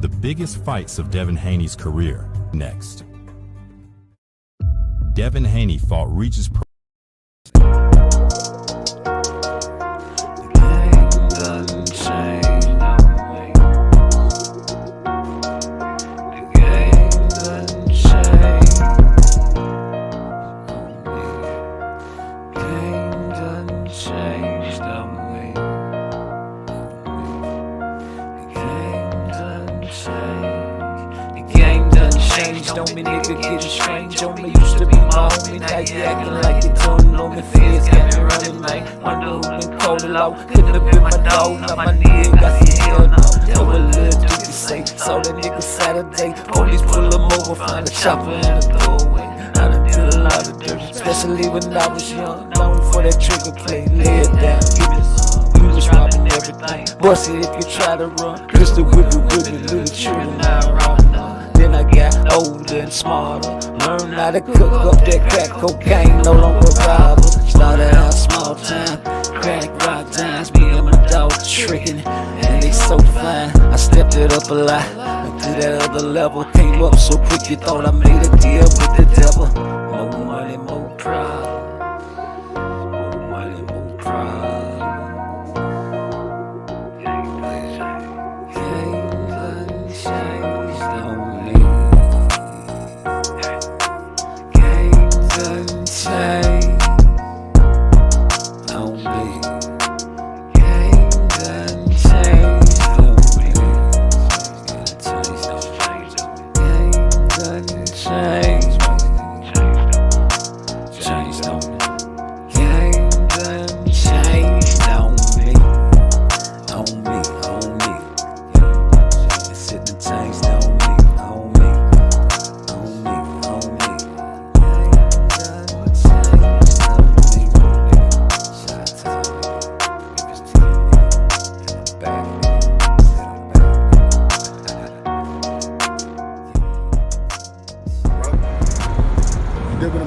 the biggest fights of Devin Haney's career. Next. Devin Haney fought Regis Pro. On me, nigga, getting strange on me. Used to be my homie, now you acting like you're turning on me. Fears got me running, man. Wonder who been calling low. Couldn't have been my dog, now my nigga got some hell no. Tell what little dude you say. Saw that nigga Saturday. Police pull him over, find a chopper in the doorway. I done did a lot of dirt, especially when I was young. Known for that trigger play. Lay it down, give me some. We was robbing everything. Bust it if you try to run. Crystal whip it with me, little children now robbing none. Then I got older and smarter. Learned how to cook up that crack cocaine, no longer robber. Started out small time, crack rock times. Me and my dog tricking, and they so fine. I stepped it up a lot, went to that other level. Came up so quick you thought I made a deal with the devil. More money, more pride. More money, more pride.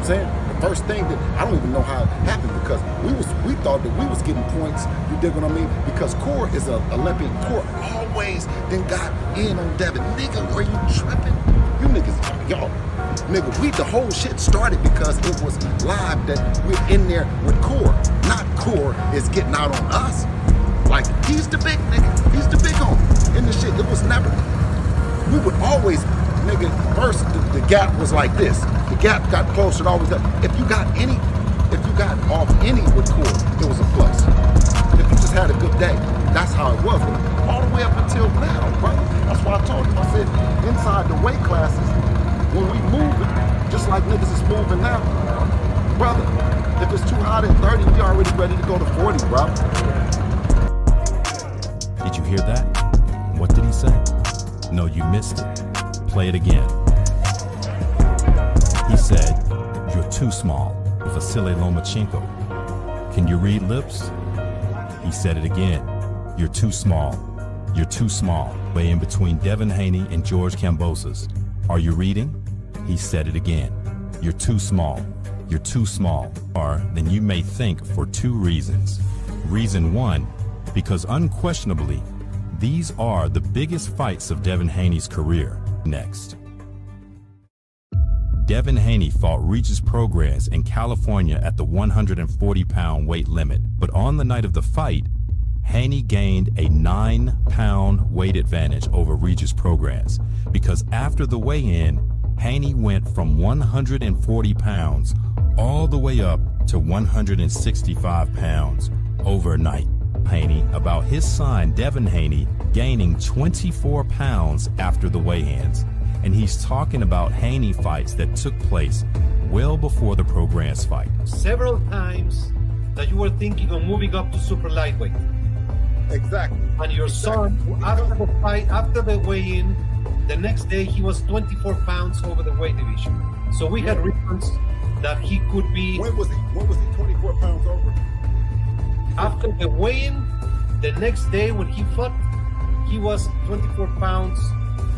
The first thing that I don't even know how it happened, because we thought that we was getting points, you dig what I mean? Because Core is an Olympian. Core always then got in on Devin. Nigga, are you tripping? You niggas, y'all, nigga, the whole shit started because it was live that we're in there with Core. Not Core is getting out on us. Like, he's the big nigga, he's the big homie in the shit. It was never, we would always, nigga, first the gap was like this. The gap got closer and always got, if you got off any with Core, it was a plus. If you just had a good day, that's how it was. All the way up until now, bro. That's why I told you, I said, inside the weight classes, when we move it, just like niggas is moving now, brother, if it's too hot at 30, we already ready to go to 40, bro. Did you hear that? What did he say? No, you missed it. Play it again. He said, "You're too small, Vasily Lomachenko. Can you read lips?" He said it again. "You're too small. You're too small." Way in between Devin Haney and George Kambosos. Are you reading? He said it again. "You're too small. You're too small." Or then you may think for two reasons. Reason one, because unquestionably, these are the biggest fights of Devin Haney's career. Next. Devin Haney fought Regis Prograis in California at the 140-pound weight limit, but on the night of the fight, Haney gained a 9-pound weight advantage over Regis Prograis, because after the weigh-in, Haney went from 140 pounds all the way up to 165 pounds overnight. Haney about his son Devin Haney gaining 24 pounds after the weigh-ins. And he's talking about Haney fights that took place well before the Prograis fight. Several times that you were thinking of moving up to super lightweight. Exactly. And your son, after the fight, after the weigh-in, the next day he was 24 pounds over the weight division. So we had reasons that he could be... When was he 24 pounds over? After the weigh-in, the next day when he fought, he was 24 pounds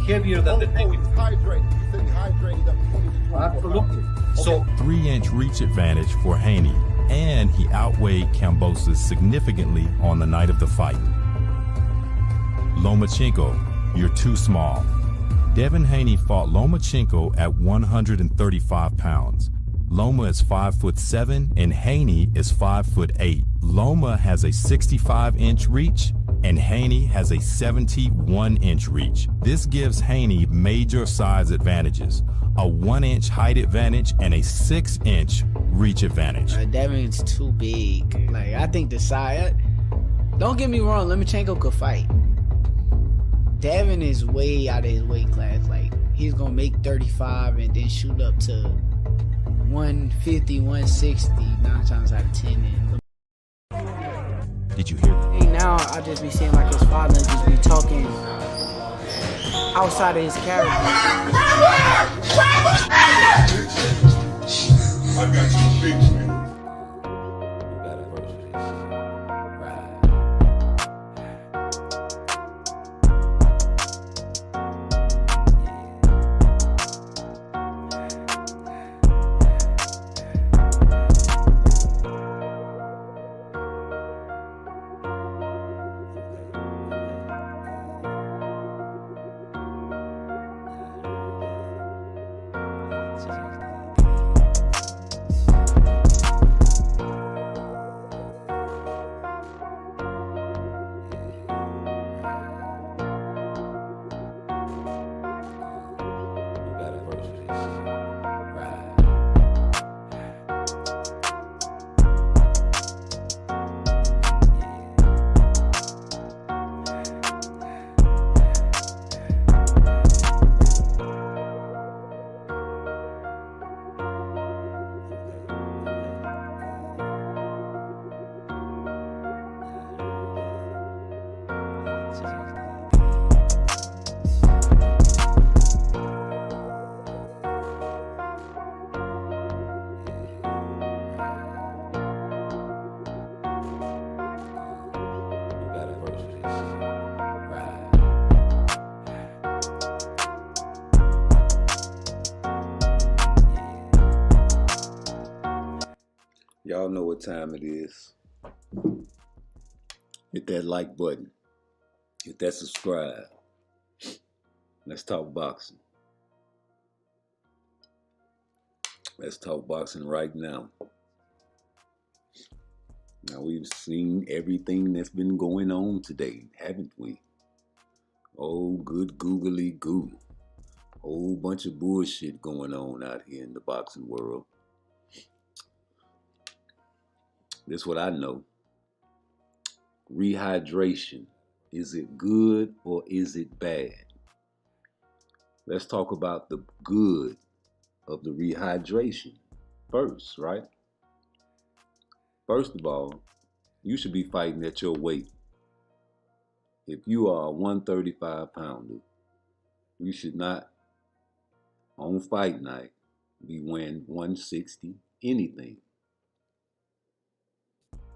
heavier than the day. He was hydrated. He said he hydrated up 20 to 24 Absolutely. pounds. So 3-inch reach advantage for Haney, and he outweighed Kambosos significantly on the night of the fight. Lomachenko You're too small. Devin Haney fought Lomachenko at 135 pounds. Loma is 5'7" and Haney is 5'8". Loma has a 65-inch reach and Haney has a 71-inch reach. This gives Haney major size advantages, a 1-inch height advantage and a 6-inch reach advantage. Devin's too big. Like, I think the size, don't get me wrong, Lomachenko could fight. Devin is way out of his weight class. Like, he's gonna make 35 and then shoot up to 150, 160, 9 times out of 10. Did you hear that? Hey, now I just be seeing like his father just be talking outside of his character. I got you fixed, man. Y'all know what time it is. Hit that like button. Hit that subscribe. Let's talk boxing. Let's talk boxing right now. Now, we've seen everything that's been going on today, haven't we? Oh, good googly goo. Whole bunch of bullshit going on out here in the boxing world. This is what I know. Rehydration. Is it good or is it bad? Let's talk about the good of the rehydration first, right? First of all, you should be fighting at your weight. If you are a 135 pounder, you should not, on fight night, be weighing 160 anything.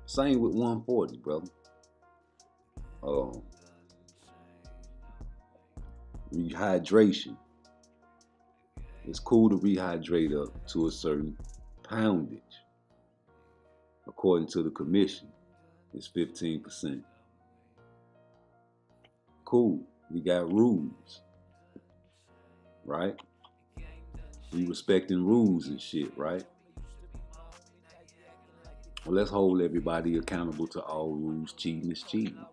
Same with 140, brother. Rehydration. It's cool to rehydrate up to a certain poundage. According to the commission, it's 15%. Cool. We got rules, right? We respecting rules and shit, right? Well, let's hold everybody accountable to all rules. Cheating is cheating.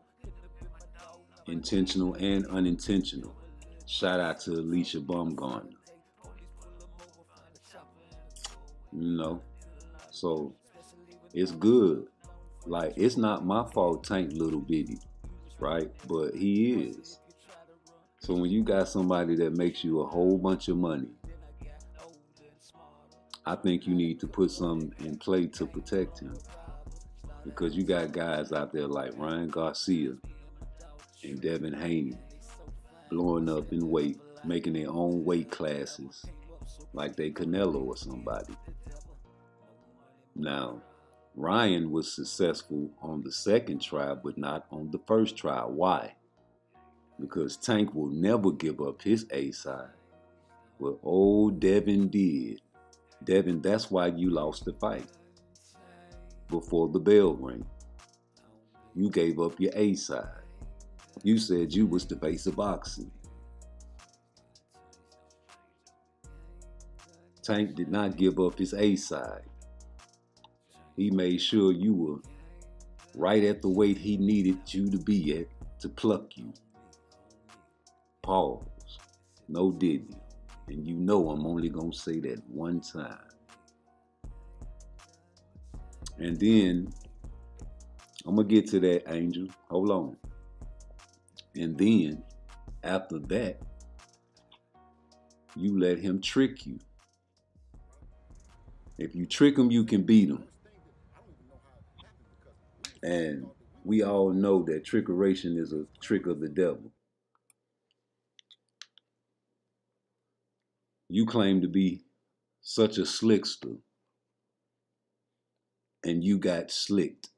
Intentional and unintentional. Shout out to Alicia Baumgartner. You know, so it's good. Like, it's not my fault Tank little bitty, right? But he is. So when you got somebody that makes you a whole bunch of money, I think you need to put something in play to protect him. Because you got guys out there like Ryan Garcia and Devin Haney blowing up in weight, making their own weight classes like they Canelo or somebody. Now, Ryan was successful on the second try, but not on the first try. Why? Because Tank will never give up his A side. But old Devin did. Devin, that's why you lost the fight. Before the bell rang, you gave up your A side. You said you was the face of boxing. Tank did not give up his A side. He made sure you were right at the weight he needed you to be at to pluck you. Pause. No didn't. And you know I'm only gonna say that one time. And then I'm gonna get to that, Angel. Hold on. And then after that, you let him trick you. If you trick him, you can beat him. And we all know that trickeration is a trick of the devil. You claim to be such a slickster, and you got slicked.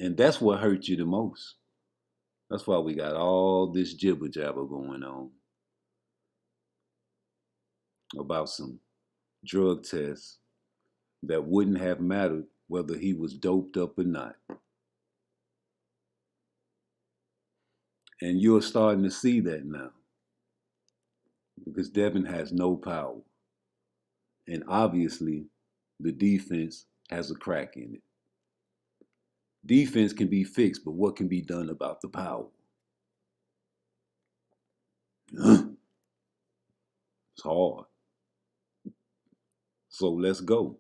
And that's what hurt you the most. That's why we got all this jibber jabber going on about some drug tests that wouldn't have mattered whether he was doped up or not. And you're starting to see that now because Devin has no power. And obviously, the defense has a crack in it. Defense can be fixed, but what can be done about the power? It's hard. So let's go.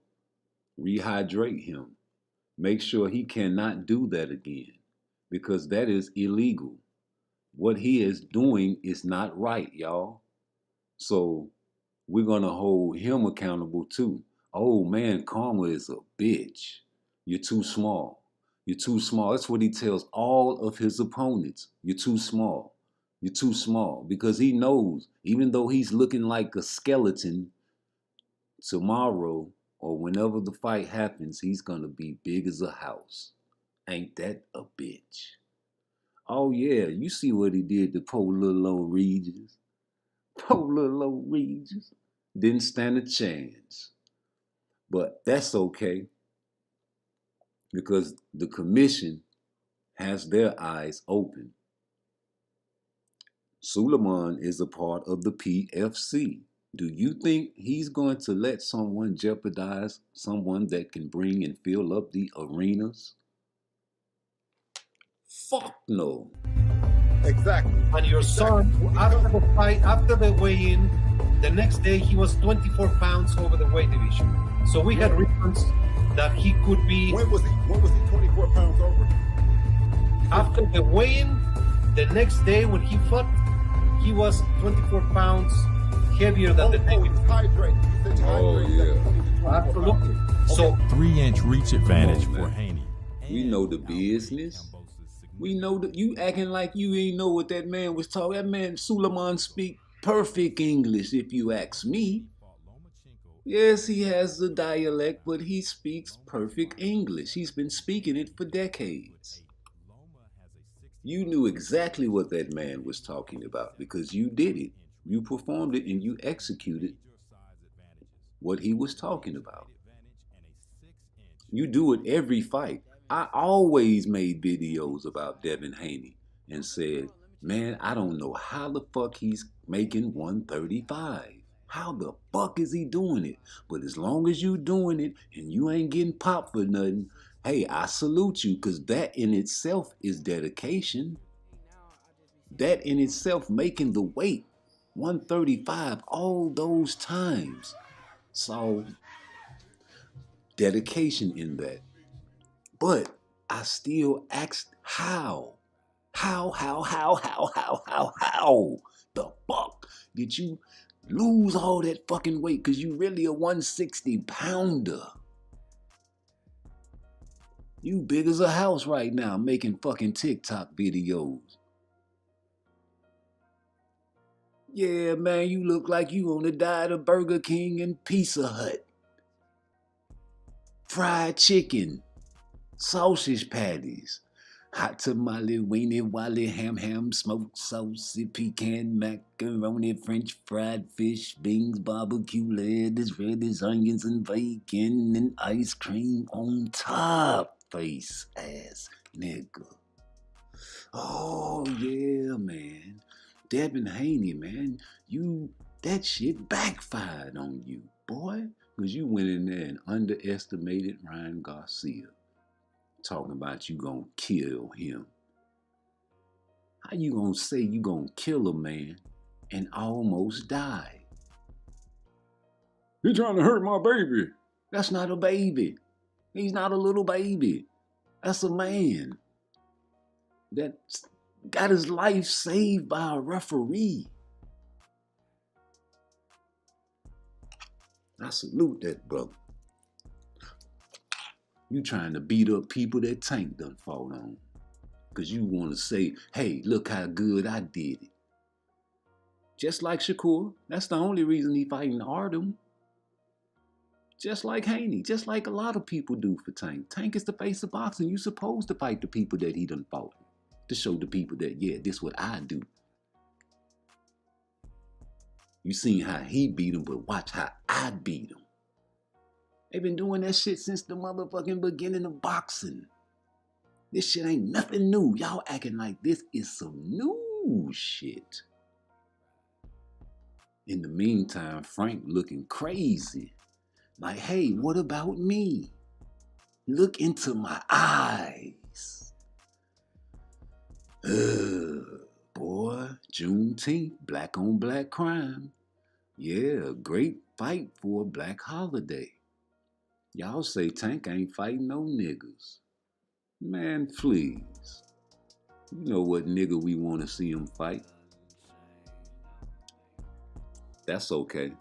Rehydrate him. Make sure he cannot do that again because that is illegal. What he is doing is not right, y'all. So we're going to hold him accountable too. Oh man, Karma is a bitch. You're too small. You're too small. That's what he tells all of his opponents. You're too small. You're too small because he knows, even though he's looking like a skeleton, tomorrow or whenever the fight happens, he's going to be big as a house. Ain't that a bitch? Oh yeah, you see what he did to poor little old Regis. Poor little old Regis. Didn't stand a chance. But that's okay because the commission has their eyes open. Suleiman is a part of the PFC. Do you think he's going to let someone jeopardize someone that can bring and fill up the arenas? Fuck no. Exactly. And your son, after the fight, after the weigh-in, the next day he was 24 pounds over the weight division. So we had reports that he could be. When was he 24 pounds over? After the weigh-in, the next day when he fought, he was 24 pounds heavier than the day he before. was hydrated. Oh, yeah. Absolutely. So 3-inch reach advantage Come on, for man. Haney. We know the business. We know that you acting like you ain't know what that man was talking. That man Suleiman speak perfect English, if you ask me. Yes, he has the dialect, but he speaks perfect English. He's been speaking it for decades. You knew exactly what that man was talking about because you did it. You performed it and you executed what he was talking about. You do it every fight. I always made videos about Devin Haney and said, man, I don't know how the fuck he's making 135. How the fuck is he doing it? But as long as you doing it and you ain't getting popped for nothing, hey, I salute you because that in itself is dedication. That in itself making the weight 135 all those times. So dedication in that. But I still asked how? How the fuck did you lose all that fucking weight? Because you really a 160 pounder. You big as a house right now making fucking TikTok videos. Yeah, man, you look like you on the diet of Burger King and Pizza Hut. Fried chicken. Sausage patties, hot tamale, weenie, wally, ham, smoked sausage, pecan, macaroni, French fried fish, beans, barbecue, lettuce, reddish, onions, and bacon, and ice cream on top. Face ass nigga. Oh yeah, man. Devin Haney, man, that shit backfired on you, boy. Because you went in there and underestimated Ryan Garcia. Talking about you gonna kill him. How you gonna say you gonna kill a man and almost die? You're trying to hurt my baby. That's not a baby. He's not a little baby. That's a man that got his life saved by a referee. I salute that brother. You trying to beat up people that Tank done fought on. Because you want to say, hey, look how good I did it. Just like Shakur. That's the only reason he fighting Artem. Just like Haney. Just like a lot of people do for Tank. Tank is the face of boxing. You supposed to fight the people that he done fought. To show the people that, yeah, this is what I do. You seen how he beat him, but watch how I beat him. They've been doing that shit since the motherfucking beginning of boxing. This shit ain't nothing new. Y'all acting like this is some new shit. In the meantime, Frank looking crazy. Like, hey, what about me? Look into my eyes. Boy, Juneteenth, black on black crime. Yeah, a great fight for a black holiday. Y'all say Tank ain't fighting no niggas. Man, please. You know what nigga we want to see him fight. That's okay.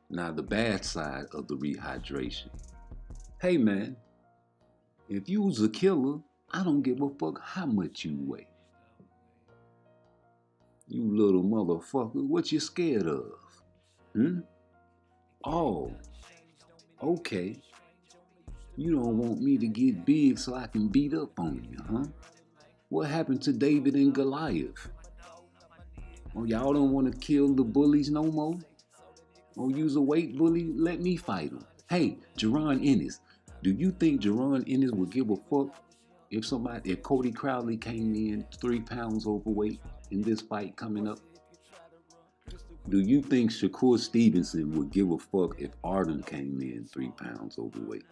Now the bad side of the rehydration. Hey man, if you was a killer, I don't give a fuck how much you weigh. You little motherfucker, what you scared of? Oh, okay. You don't want me to get big so I can beat up on you, huh? What happened to David and Goliath? Oh, y'all don't want to kill the bullies no more? Oh, use a weight bully? Let me fight him. Hey, Jerron Ennis, do you think Jerron Ennis would give a fuck if Cody Crowley came in 3 pounds overweight in this fight coming up? Do you think Shakur Stevenson would give a fuck if Arden came in 3 pounds overweight?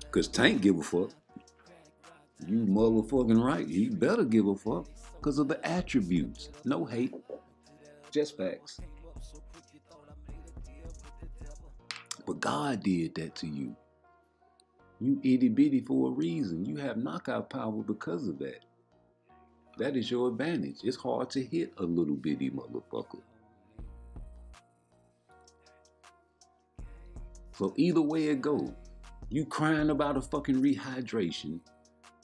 Because Tank give a fuck. You motherfucking right. He better give a fuck because of the attributes. No hate. Just facts. But God did that to you. You itty bitty for a reason. You have knockout power because of that. That is your advantage. It's hard to hit a little bitty motherfucker. So either way it goes, you crying about a fucking rehydration.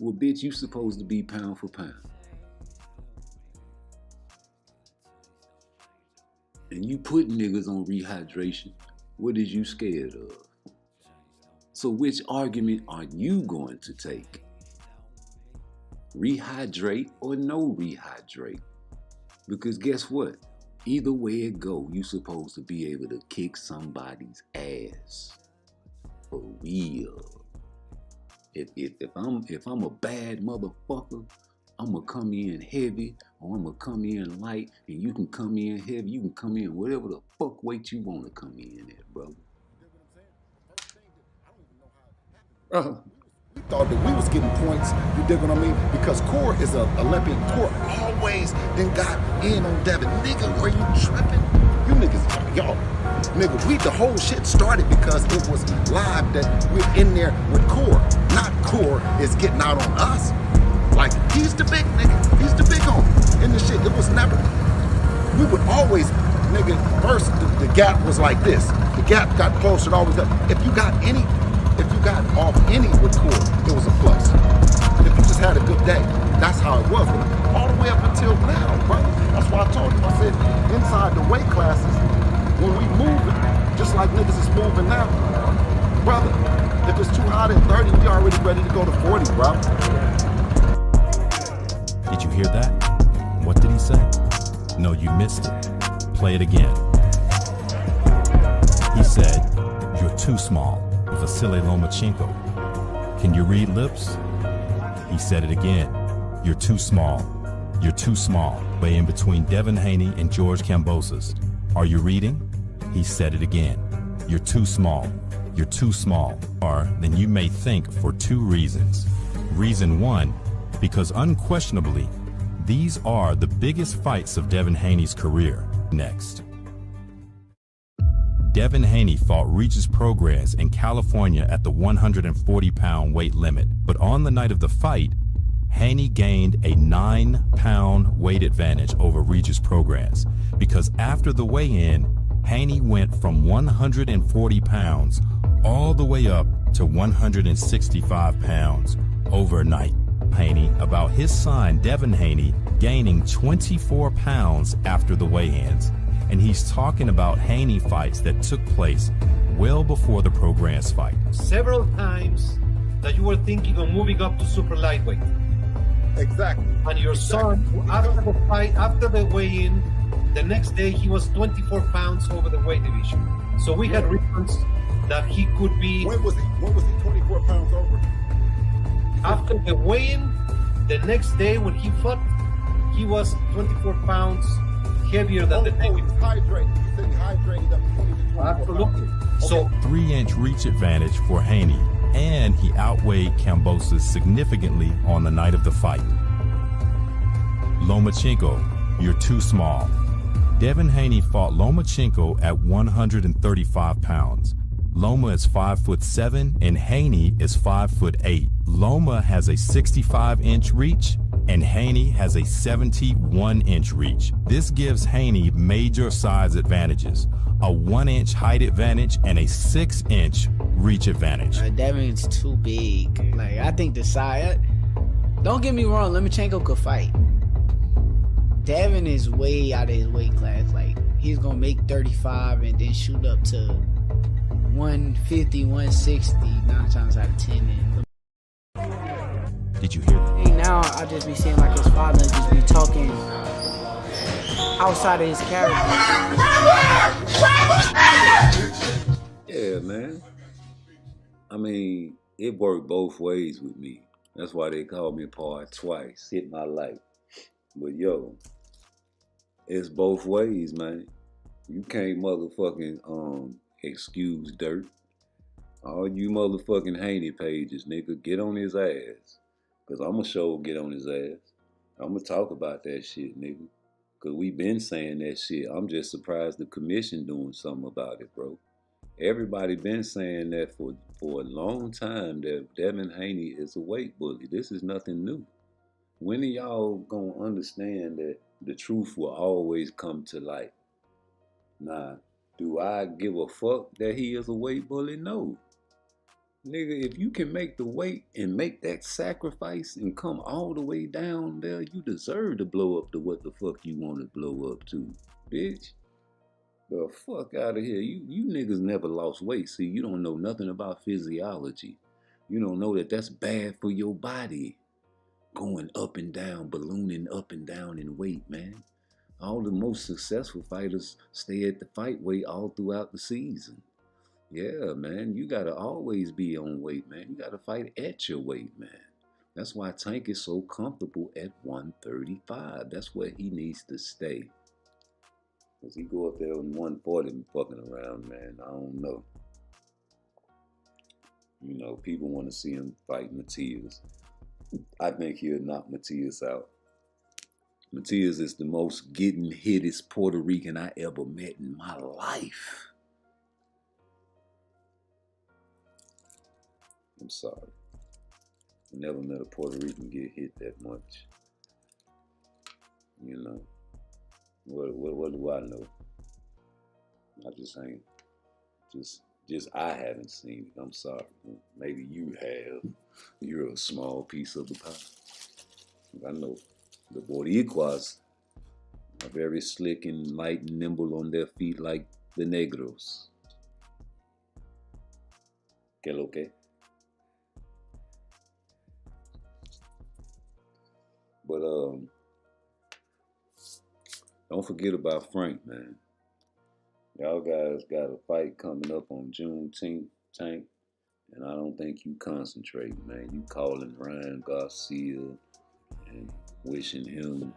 Well, bitch, you supposed to be pound for pound. And you put niggas on rehydration. What is you scared of? So which argument are you going to take? Rehydrate or no rehydrate? Because guess what? Either way it go, you supposed to be able to kick somebody's ass. For real. If I'm a bad motherfucker, I'm gonna come in heavy or I'm gonna come in light, and you can come in heavy, you can come in whatever the fuck weight you wanna come in at, brother. We thought that we was getting points, you dig what I mean? Because Core is an Olympic. Core always then got in on Devin. Nigga, are you tripping? You niggas, y'all. Nigga, the whole shit started because it was live that we're in there with Core. Not Core is getting out on us. Like, he's the big nigga. He's the big homie. In the shit, it was never. We would always, nigga, first the gap was like this. The gap got closer and always up. If you got off any with Core, it was a plus. If you just had a good day, that's how it was. All the way up until now, bro. That's why I told you, I said, inside the weight classes, when we moving, just like niggas is moving now, brother, if it's too hot at 30, we already ready to go to 40, bro. Did you hear that? What did he say? No, you missed it. Play it again. He said, you're too small, Vasily Lomachenko. Can you read lips? He said it again. You're too small. You're too small. Way in between Devin Haney and George Kambosos. Are you reading? He said it again. You're too small. You're too small. Or than you may think for two reasons. Reason one, because unquestionably, these are the biggest fights of Devin Haney's career. Next. Devin Haney fought Regis Prograis in California at the 140-pound weight limit, but on the night of the fight, Haney gained a 9-pound weight advantage over Regis Prograis because after the weigh-in, Haney went from 140 pounds all the way up to 165 pounds overnight. Haney about his son Devin Haney gaining 24 pounds after the weigh-ins. And he's talking about Haney fights that took place well before the Prograis fight. Several times that you were thinking of moving up to super lightweight. Exactly. And your son, after the fight, after the weigh-in, the next day he was 24 pounds over the weight division. So we had reasons that he could be. When was he 24 pounds over? After the weigh-in, the next day when he fought, he was 24 pounds heavier than the day. He was hydrated. He said he hydrated up to 24 Absolutely. pounds. So 3-inch reach advantage for Haney, and he outweighed Kambosos significantly on the night of the fight. Lomachenko, you're too small. Devin Haney fought Lomachenko at 135 pounds. Loma is 5'7" and Haney is 5'8". Loma has a 65-inch reach and Haney has a 71-inch reach. This gives Haney major size advantages, a 1-inch height advantage and a 6-inch reach advantage. Devin's too big. Like, I think the size. Don't get me wrong, Lomachenko could fight. Devin is way out of his weight class. Like, he's gonna make 35 and then shoot up to 150, 160, 9 times out of 10. Did you hear that? Hey, now I just be seeing like his father just be talking outside of his character. Yeah, man. I mean, it worked both ways with me. That's why they call me Part Twice. Hit my life. But yo, it's both ways, man. You can't motherfucking excuse dirt. All you motherfucking Haney pages, nigga, get on his ass. Cause I'ma sure get on his ass. I'ma talk about that shit, nigga. Cause we been saying that shit. I'm just surprised the commission doing something about it, bro. Everybody been saying that for a long time that Devin Haney is a weight bully. This is nothing new. When are y'all gonna understand that the truth will always come to light? Nah, do I give a fuck that he is a weight bully? No. Nigga, if you can make the weight and make that sacrifice and come all the way down there, you deserve to blow up to what the fuck you want to blow up to, bitch. The fuck out of here. You niggas never lost weight. See, you don't know nothing about physiology. You don't know that that's bad for your body. Going up and down, ballooning up and down in weight, man. All the most successful fighters stay at the fight weight all throughout the season. Yeah, man, you gotta always be on weight, man. You gotta fight at your weight, man. That's why Tank is so comfortable at 135. That's where he needs to stay. Cause he go up there in 140 and fucking around, man. I don't know. You know, people want to see him fight Matias. I think he'll knock Matias out. Matias is the most getting hittest Puerto Rican I ever met in my life. I'm sorry. I never met a Puerto Rican get hit that much. You know. What do I know? I just ain't. Just I haven't seen it. I'm sorry. Maybe you have. You're a small piece of the pie. I know the Boricuas are very slick and light and nimble on their feet like the Negros. Que lo que? But don't forget about Frank, man. Y'all guys got a fight coming up on Juneteenth, Tank. And I don't think you concentrate, man. You calling Ryan Garcia and wishing him,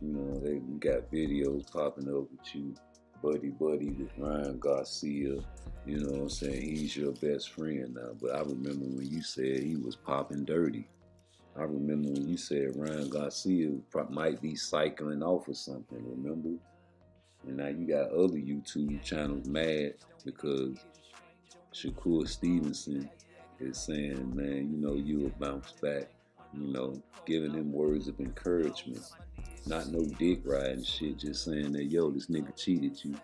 you know, they got videos popping up with you, buddy with Ryan Garcia. You know what I'm saying? He's your best friend now. But I remember when you said he was popping dirty. I remember when you said Ryan Garcia might be cycling off or something, remember? And now you got other YouTube channels mad because Shakur Stevenson is saying, man, you know, you'll bounce back, you know, giving him words of encouragement. Not no dick riding shit, just saying that, yo, this nigga cheated you.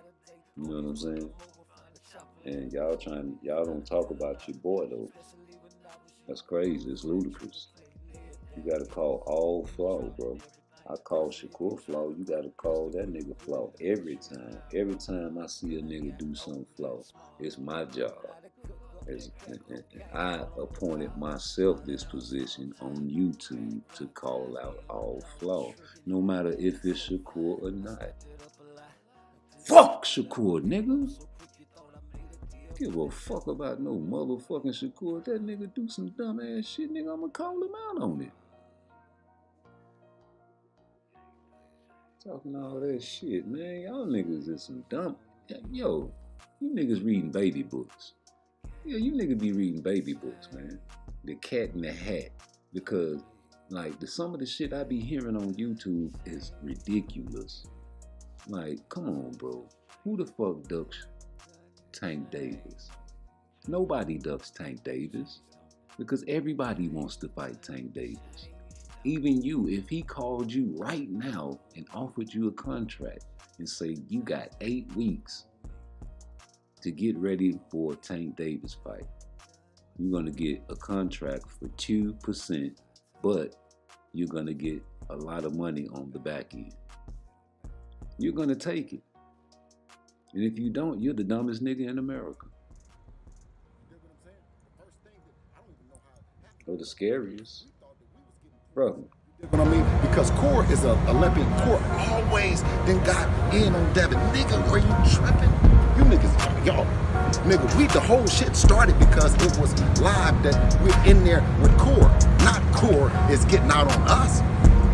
You know what I'm saying? And y'all don't talk about your boy though. That's crazy, it's ludicrous. You gotta call all flaw, bro. I call Shakur flaw, you gotta call that nigga flaw every time. Every time I see a nigga do something flaw, it's my job. I appointed myself this position on YouTube to call out all flaw, no matter if it's Shakur or not. Fuck Shakur, niggas. Give a fuck about no motherfucking Shakur. If that nigga do some dumb ass shit, nigga, I'ma call him out on it. Talking all that shit, man. Y'all niggas is some dumb. Yo, you niggas reading baby books. Yeah, you niggas be reading baby books, man. The Cat in the Hat. Because, like, some of the shit I be hearing on YouTube is ridiculous. Like, come on, bro. Who the fuck ducks Tank Davis? Nobody ducks Tank Davis. Because everybody wants to fight Tank Davis. Even you, if he called you right now and offered you a contract and say you got 8 weeks to get ready for a Tank Davis fight, you're gonna get a contract for 2%, but you're gonna get a lot of money on the back end. You're gonna take it. And if you don't, you're the dumbest nigga in America. Or the scariest. Bro. You know what I mean? Because Core is an Olympian. Core always then got in on Devin. Nigga, are you tripping? You niggas, y'all, nigga, the whole shit started because it was live that we're in there with Core. Not Core is getting out on us.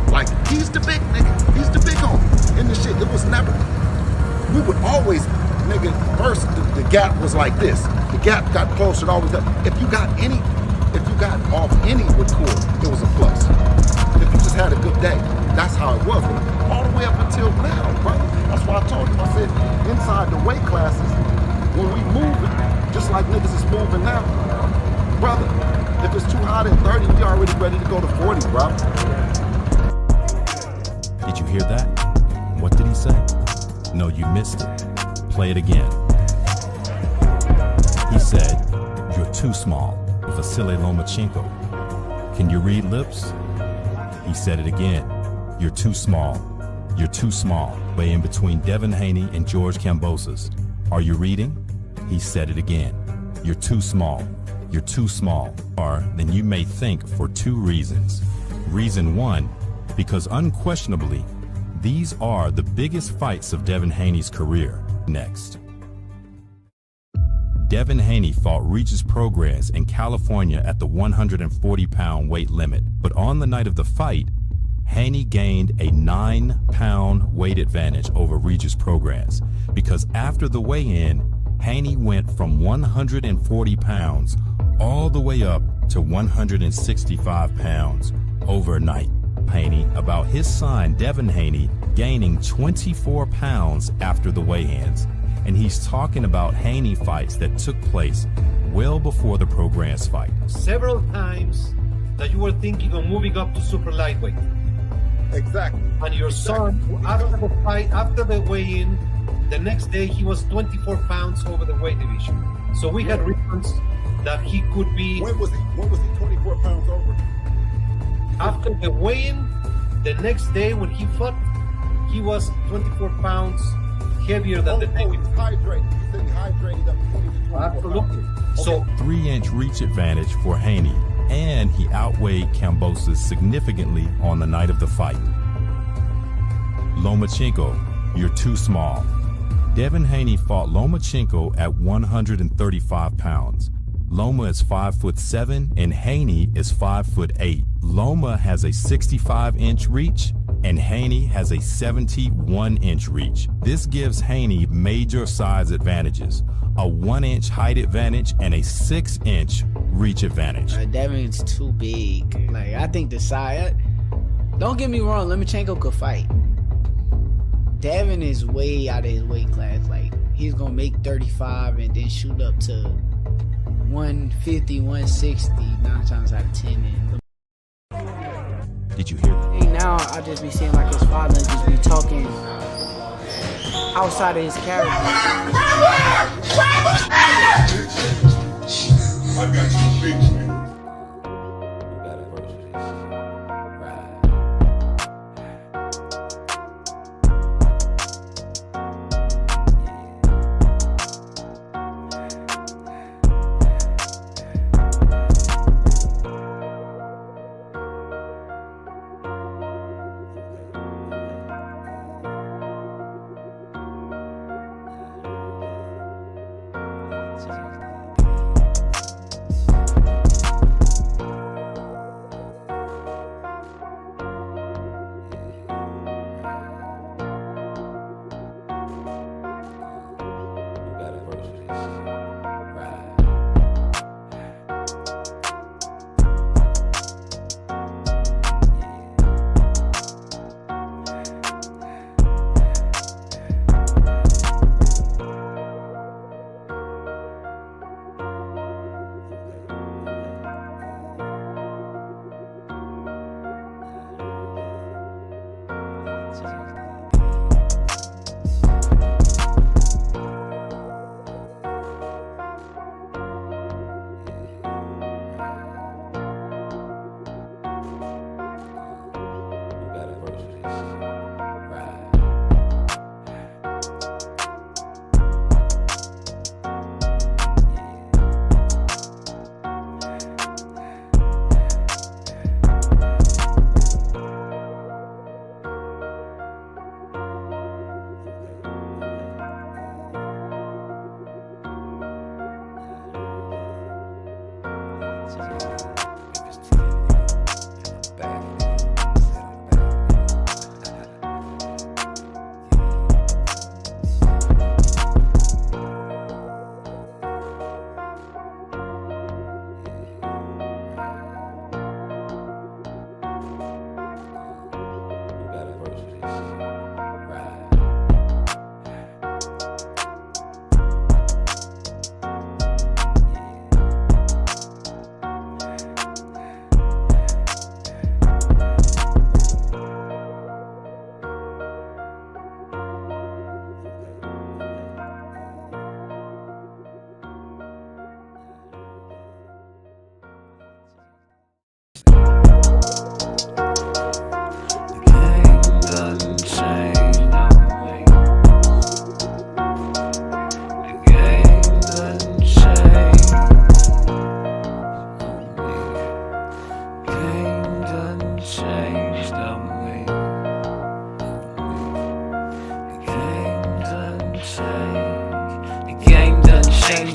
Like, he's the big nigga. He's the big homie in the shit. It was never, we would always, nigga, first the gap was like this. The gap got closer and always up. If you got off any with Core, it was a plus. If you just had a good day, that's how it was. All the way up until now, brother. That's why I told you, I said, inside the weight classes, when we move it, just like niggas is moving now, brother, if it's too hot at 30, we already ready to go to 40, bro. Did you hear that? What did he say? No, you missed it. Play it again. He said, you're too small. Vasily Lomachenko. Can you read lips? He said it again. You're too small. You're too small. Way in between Devin Haney and George Kambosos. Are you reading? He said it again. You're too small. You're too small. Or then you may think for 2 reasons. Reason 1, because unquestionably, these are the biggest fights of Devin Haney's career. Next. Devin Haney fought Regis Prograis in California at the 140-pound weight limit, but on the night of the fight, Haney gained a 9-pound weight advantage over Regis Prograis because after the weigh-in, Haney went from 140 pounds all the way up to 165 pounds overnight. Haney about his son Devin Haney gaining 24 pounds after the weigh-ins. And he's talking about Haney fights that took place well before the Prograis fight. Several times that you were thinking of moving up to super lightweight. Exactly. And your son, after the fight, after the weigh-in, the next day he was 24 pounds over the weight division. So we had reasons that he could be... When was he 24 pounds over? After the weigh-in, the next day when he fought, he was 24 pounds heavier than the day. He was hydrated. You said he hydrated up 24 Absolutely. pounds. So 3-inch reach advantage for Haney, and he outweighed Kambosos significantly on the night of the fight. Lomachenko, you're too small. Devin Haney fought Lomachenko at 135 pounds. Loma is 5'7" and Haney is 5'8". Loma has a 65-inch reach and Haney has a 71-inch reach. This gives Haney major size advantages, a 1-inch height advantage and a 6-inch reach advantage. Devin's too big. Like, I think the size, don't get me wrong, Lomachenko could fight. Devin is way out of his weight class. Like, he's gonna make 35 and then shoot up to 150, 160 9 times out of 10. Did you hear that? Hey, now I just be seeing like his father just be talking outside of his character. I got you fixed, man.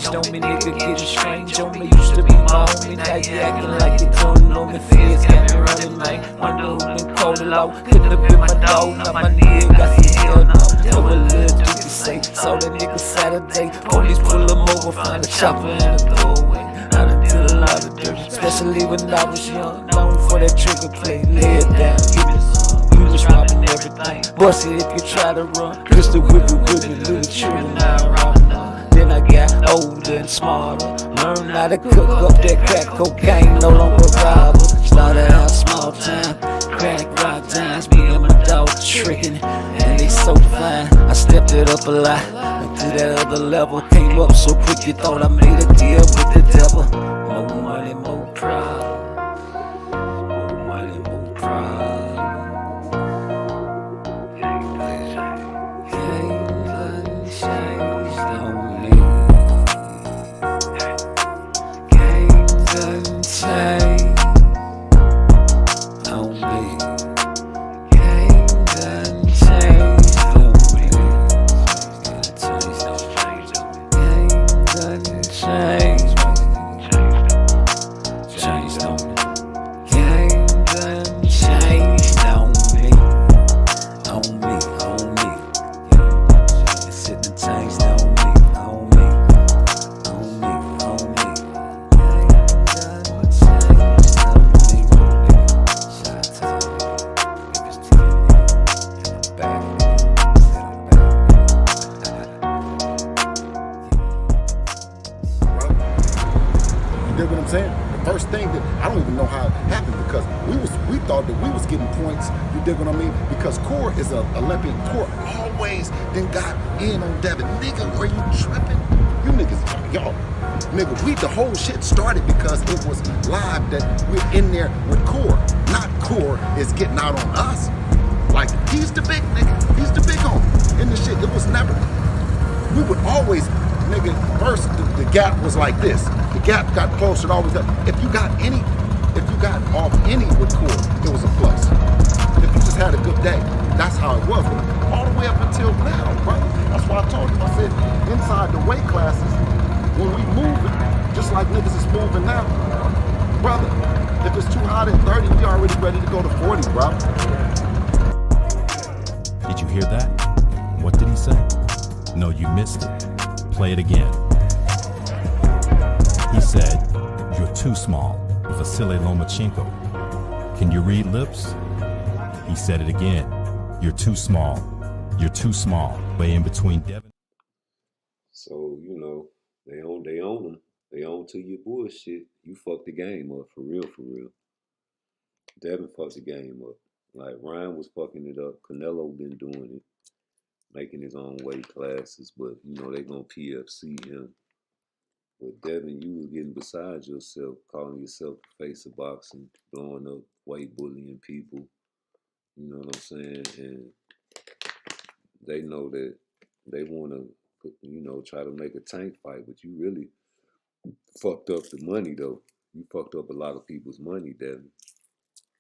On me, nigga, getting strange on me. Used to be my homie, now you acting like you don't know me. Feds got me running, man. Wonder who been called it out. Couldn't have been my dog, now my nigga got some hell now. Tell what little dude to say. Saw that nigga Saturday. Police pull him over, find a chopper in the doorway. I done did a lot of dirt, especially when I was young. Known for that trigger play, lay it down, give me some. We was robbing everything. Bust it if you try to run. Pistol whip it, little children now robbing now. Then I got older and smarter. Learned how to cook up that crack cocaine, no longer robber. Started out small time, crack rock times. Me and my dog tricking, and they so fine. I stepped it up a lot, to that other level. Came up so quick you thought I made a deal with the devil. More money, more pride. More money, more pride. first thing that I don't even know how it happened because we thought that we was getting points. You dig what I mean? Because Core is an Olympic. Core always then got in on Devin. Nigga, are you tripping? You niggas, y'all, nigga, the whole shit started because it was live that we're in there with Core. Not Core is getting out on us. Like, he's the big nigga. He's the big homie in the shit. It was never, we would always, nigga, first the gap was like this. The gap got closer and always got, if you got off any with Core, it was a plus. If you just had a good day, that's how it was. All the way up until now, brother. That's why I told you, I said, inside the weight classes, when we moving, just like niggas is moving now, brother, if it's too hot at 30, we already ready to go to 40, bro. Did you hear that? What did he say? No, you missed it. Play it again. He said, "You're too small, Vasily Lomachenko. Can you read lips?" He said it again. "You're too small. You're too small." Way in between Devin. So, you know, they own them. They own to your bullshit. You fucked the game up for real, for real. Devin fucked the game up. Like Ryan was fucking it up. Canelo been doing it, making his own weight classes, but you know they gonna PFC him. But Devin, you was getting beside yourself, calling yourself the face of boxing, blowing up, weight bullying people. You know what I'm saying? And they know that they want to, you know, try to make a Tank fight, but you really fucked up the money though. You fucked up a lot of people's money, Devin.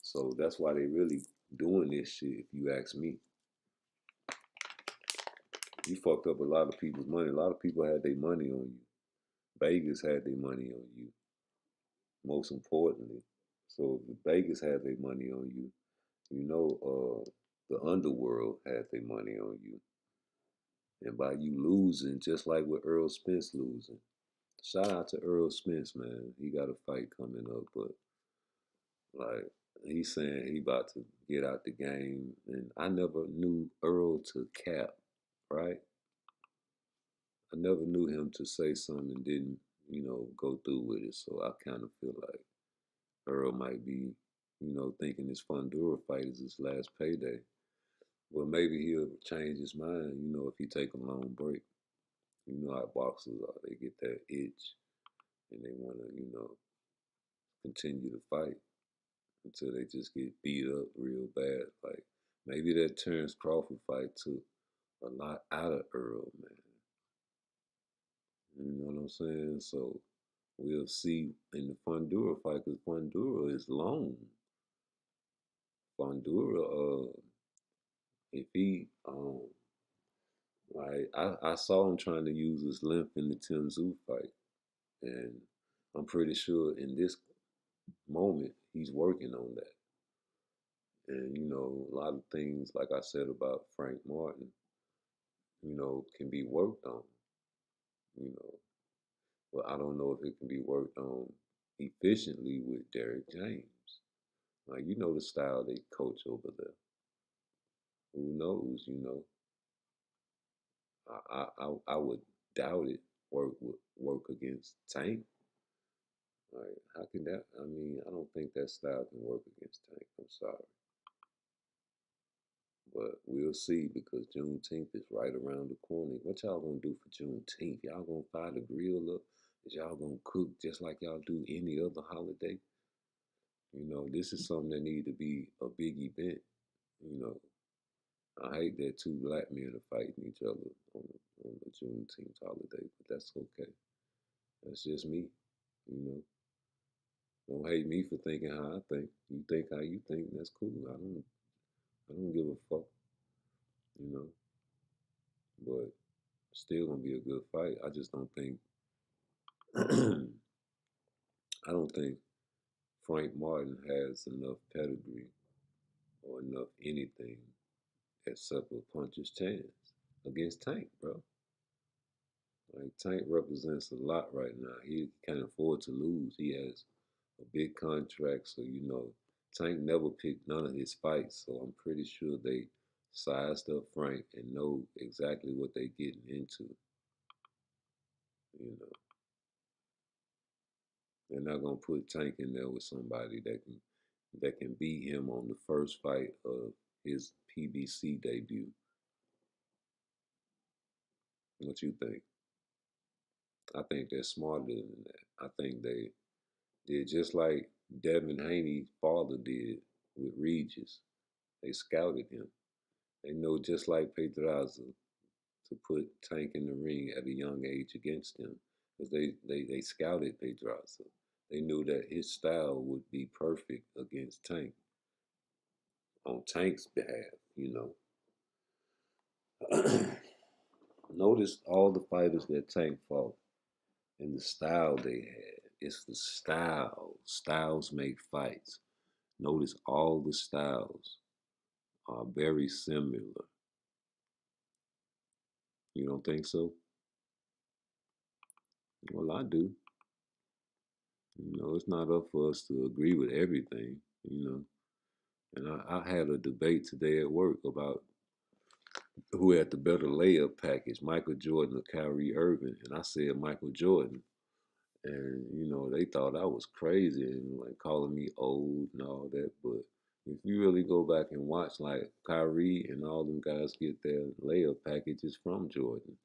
So that's why they really doing this shit, if you ask me. You fucked up a lot of people's money. A lot of people had their money on you. Vegas had their money on you, most importantly. So if Vegas had their money on you, you know, the underworld had their money on you. And by you losing, just like with Earl Spence losing. Shout out to Earl Spence, man. He got a fight coming up, but like he's saying he about to get out the game. And I never knew Earl to cap, right? I never knew him to say something and didn't, you know, go through with it. So I kind of feel like Earl might be, you know, thinking this Fundura fight is his last payday. Well, maybe he'll change his mind, you know, if he take a long break. You know how boxers are. They get that itch and they want to, you know, continue to fight until they just get beat up real bad. Like, maybe that Terrence Crawford fight took a lot out of Earl, man. You know what I'm saying? So we'll see in the Fundura fight, because Fundura is long. Fundura, if he, like, I saw him trying to use his length in the Tim Tszyu fight, and I'm pretty sure in this moment he's working on that. And you know, a lot of things, like I said about Frank Martin, you know, can be worked on. You know, but I don't know if it can be worked on efficiently with Derrick James. Like, you know the style they coach over there. Who knows? You know, I would doubt it would work against Tank. Like, how can that? I mean, I don't think that style can work against Tank. I'm sorry, but we'll see, because Juneteenth is right around the corner. What y'all gonna do for Juneteenth? Y'all gonna fire the grill up? Is y'all gonna cook just like y'all do any other holiday? You know, this is something that need to be a big event. You know, I hate that two black men are fighting each other on the Juneteenth holiday, but that's okay. That's just me. You know, don't hate me for thinking how I think. You think how you think, that's cool. I don't give a fuck. You know, but still gonna be a good fight. I just don't think. I don't think Frank Martin has enough pedigree or enough anything except a puncher's chance against Tank, bro. Like, Tank represents a lot right now. He can't afford to lose. He has a big contract, so you know, Tank never picked none of his fights. So I'm pretty sure they sized up Frank and know exactly what they getting into. You know, They're not gonna put Tank in there with somebody that can beat him on the first fight of his PBC debut. What you think? I think they're smarter than that. I think they did just like Devin Haney's father did with Regis. They scouted him. They know just like Pedraza to put Tank in the ring at a young age against him because they scouted Pedraza. They knew that his style would be perfect against Tank on Tank's behalf, you know. Notice all the fighters that Tank fought and the style they had. It's the style. Styles make fights. Notice all the styles are very similar. You don't think so? Well, I do. You know, it's not up for us to agree with everything, you know. And I had a debate today at work about who had the better layup package, Michael Jordan or Kyrie Irving. And I said Michael Jordan. And, you know, they thought I was crazy and like calling me old and all that. But if you really go back and watch, like Kyrie and all them guys get their layup packages from Jordan.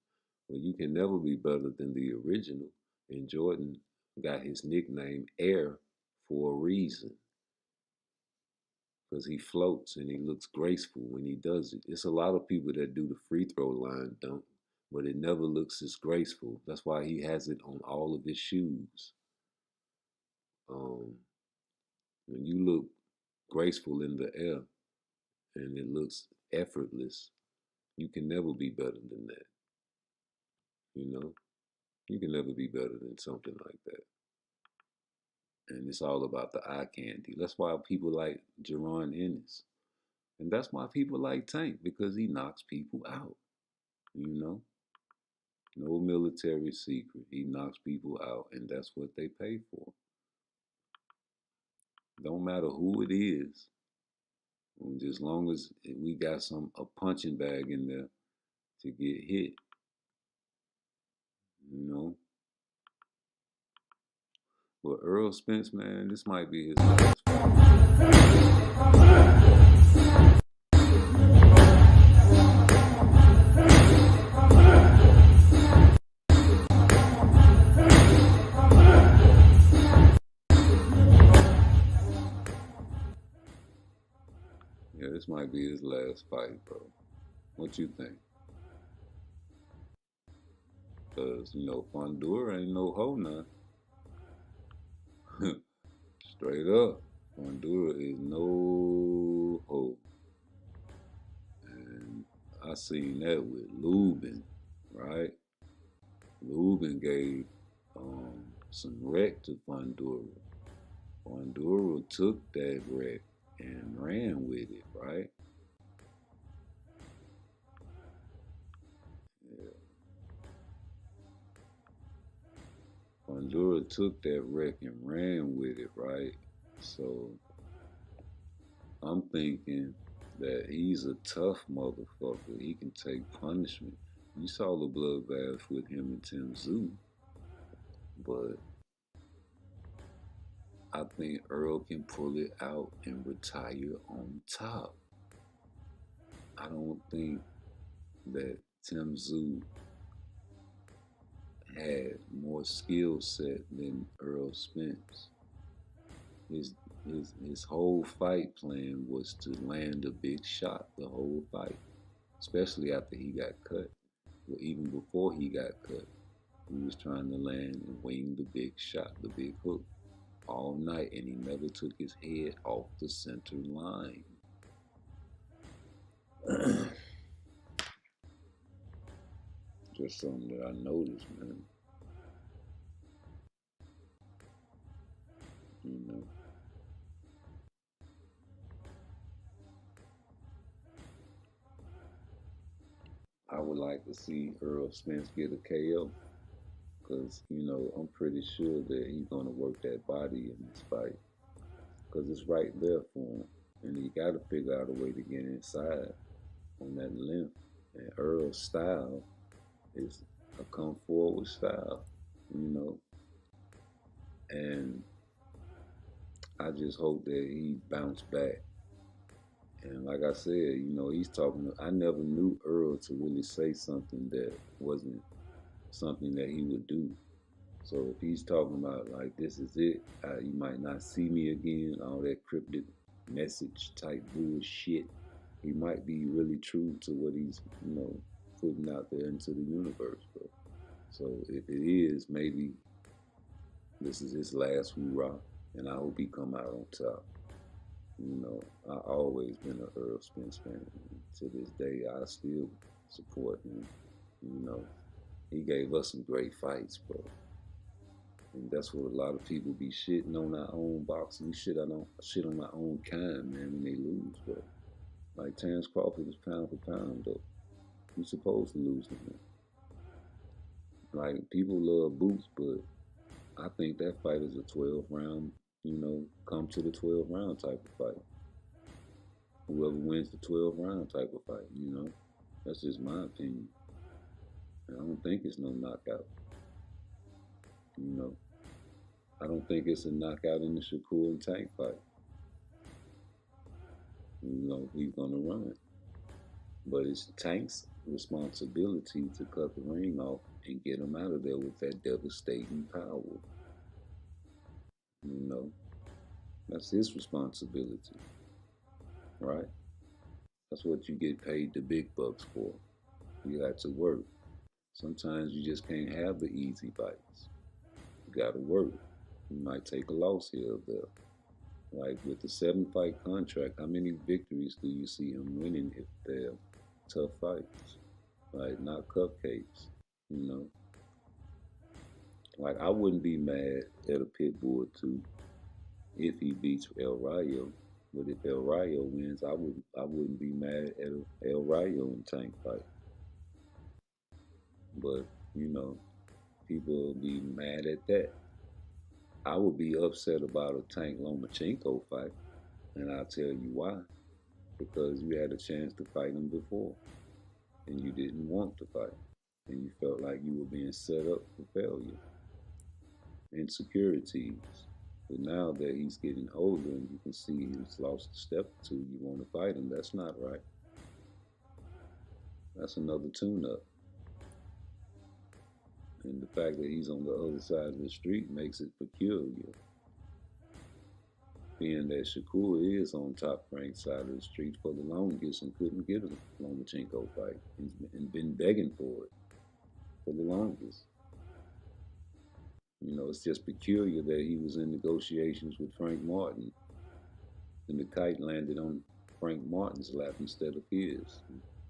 Well, you can never be better than the original. And Jordan got his nickname Air for a reason. Because he floats and he looks graceful when he does it. It's a lot of people that do the free throw line dunk, but it never looks as graceful. That's why he has it on all of his shoes. When you look graceful in the air and it looks effortless, you can never be better than that. You know, you can never be better than something like that. And it's all about the eye candy. That's why people like Jaron Ennis. And that's why people like Tank, because he knocks people out. You know, no military secret. He knocks people out, and that's what they pay for. Don't matter who it is, as long as we got a punching bag in there to get hit, you know. But Earl Spence, man, this might be his last fight. Yeah, this might be his last fight, bro. What you think? Because, you know, Fundora ain't no hoe now. Straight up. Fundora is no hoe. And I seen that with Lubin, right? Lubin gave some wreck to Fundora. Fundora took that wreck and ran with it, right? Yeah. Fundora took that wreck and ran with it, right? So I'm thinking that he's a tough motherfucker. He can take punishment. You saw the bloodbath with him and Tim Zoo, but I think Earl can pull it out and retire on top. I don't think that Tim Zoo had more skill set than Earl Spence. His whole fight plan was to land a big shot the whole fight, especially after he got cut. Well, even before he got cut, he was trying to land and wing the big shot, the big hook, all night, and he never took his head off the center line. Just something that I noticed, man. You know. I would like to see Earl Spence get a KO because, you know, I'm pretty sure that he's going to work that body in this fight because it's right there for him. And he got to figure out a way to get inside on that length. And Earl's style is a come forward style, you know. And I just hope that he bounced back. And like I said, he's talking. I never knew Earl to really say something that wasn't something that he would do. So if he's talking about like this is it, you might not see me again, all that cryptic message type bullshit, he might be really true to what he's putting out there into the universe, bro. So if it is, maybe this is his last hoorah, and I hope he come out on top. I always been an Earl Spence fan. To this day, I still support him. He gave us some great fights, bro. And that's what a lot of people be shitting on our own boxing. We shit on our own kind, man, when they lose, bro. Like Terrence Crawford is pound for pound, though. He's supposed to lose to him. Like people love Boots, but I think that fight is a 12 round, come to the 12 round type of fight. Whoever wins the 12 round type of fight, That's just my opinion. And I don't think it's no knockout. I don't think it's a knockout in the Shakur and Tank fight. He's gonna run. But it's Tank's responsibility to cut the ring off and get him out of there with that devastating power. That's his responsibility, right? That's what you get paid the big bucks for. You got to work. Sometimes you just can't have the easy fights. You got to work. You might take a loss here or there. Like with the 7-fight contract, how many victories do you see him winning if they're tough fights? Like not cupcakes, Like I wouldn't be mad at a Pitbull 2 if he beats El Rayo. But if El Rayo wins, I wouldn't be mad at El Rayo and Tank fight. But, people will be mad at that. I would be upset about a Tank Lomachenko fight, and I'll tell you why. Because you had a chance to fight him before, and you didn't want to fight, and you felt like you were being set up for failure. Insecurities. But now that he's getting older and you can see he's lost a step or two, you want to fight him. That's not right. That's another tune-up. And the fact that he's on the other side of the street makes it peculiar. Being that Shakur is on top ranked side of the street for the longest and couldn't get a Lomachenko fight and been begging for it for the longest. It's just peculiar that he was in negotiations with Frank Martin and the kite landed on Frank Martin's lap instead of his.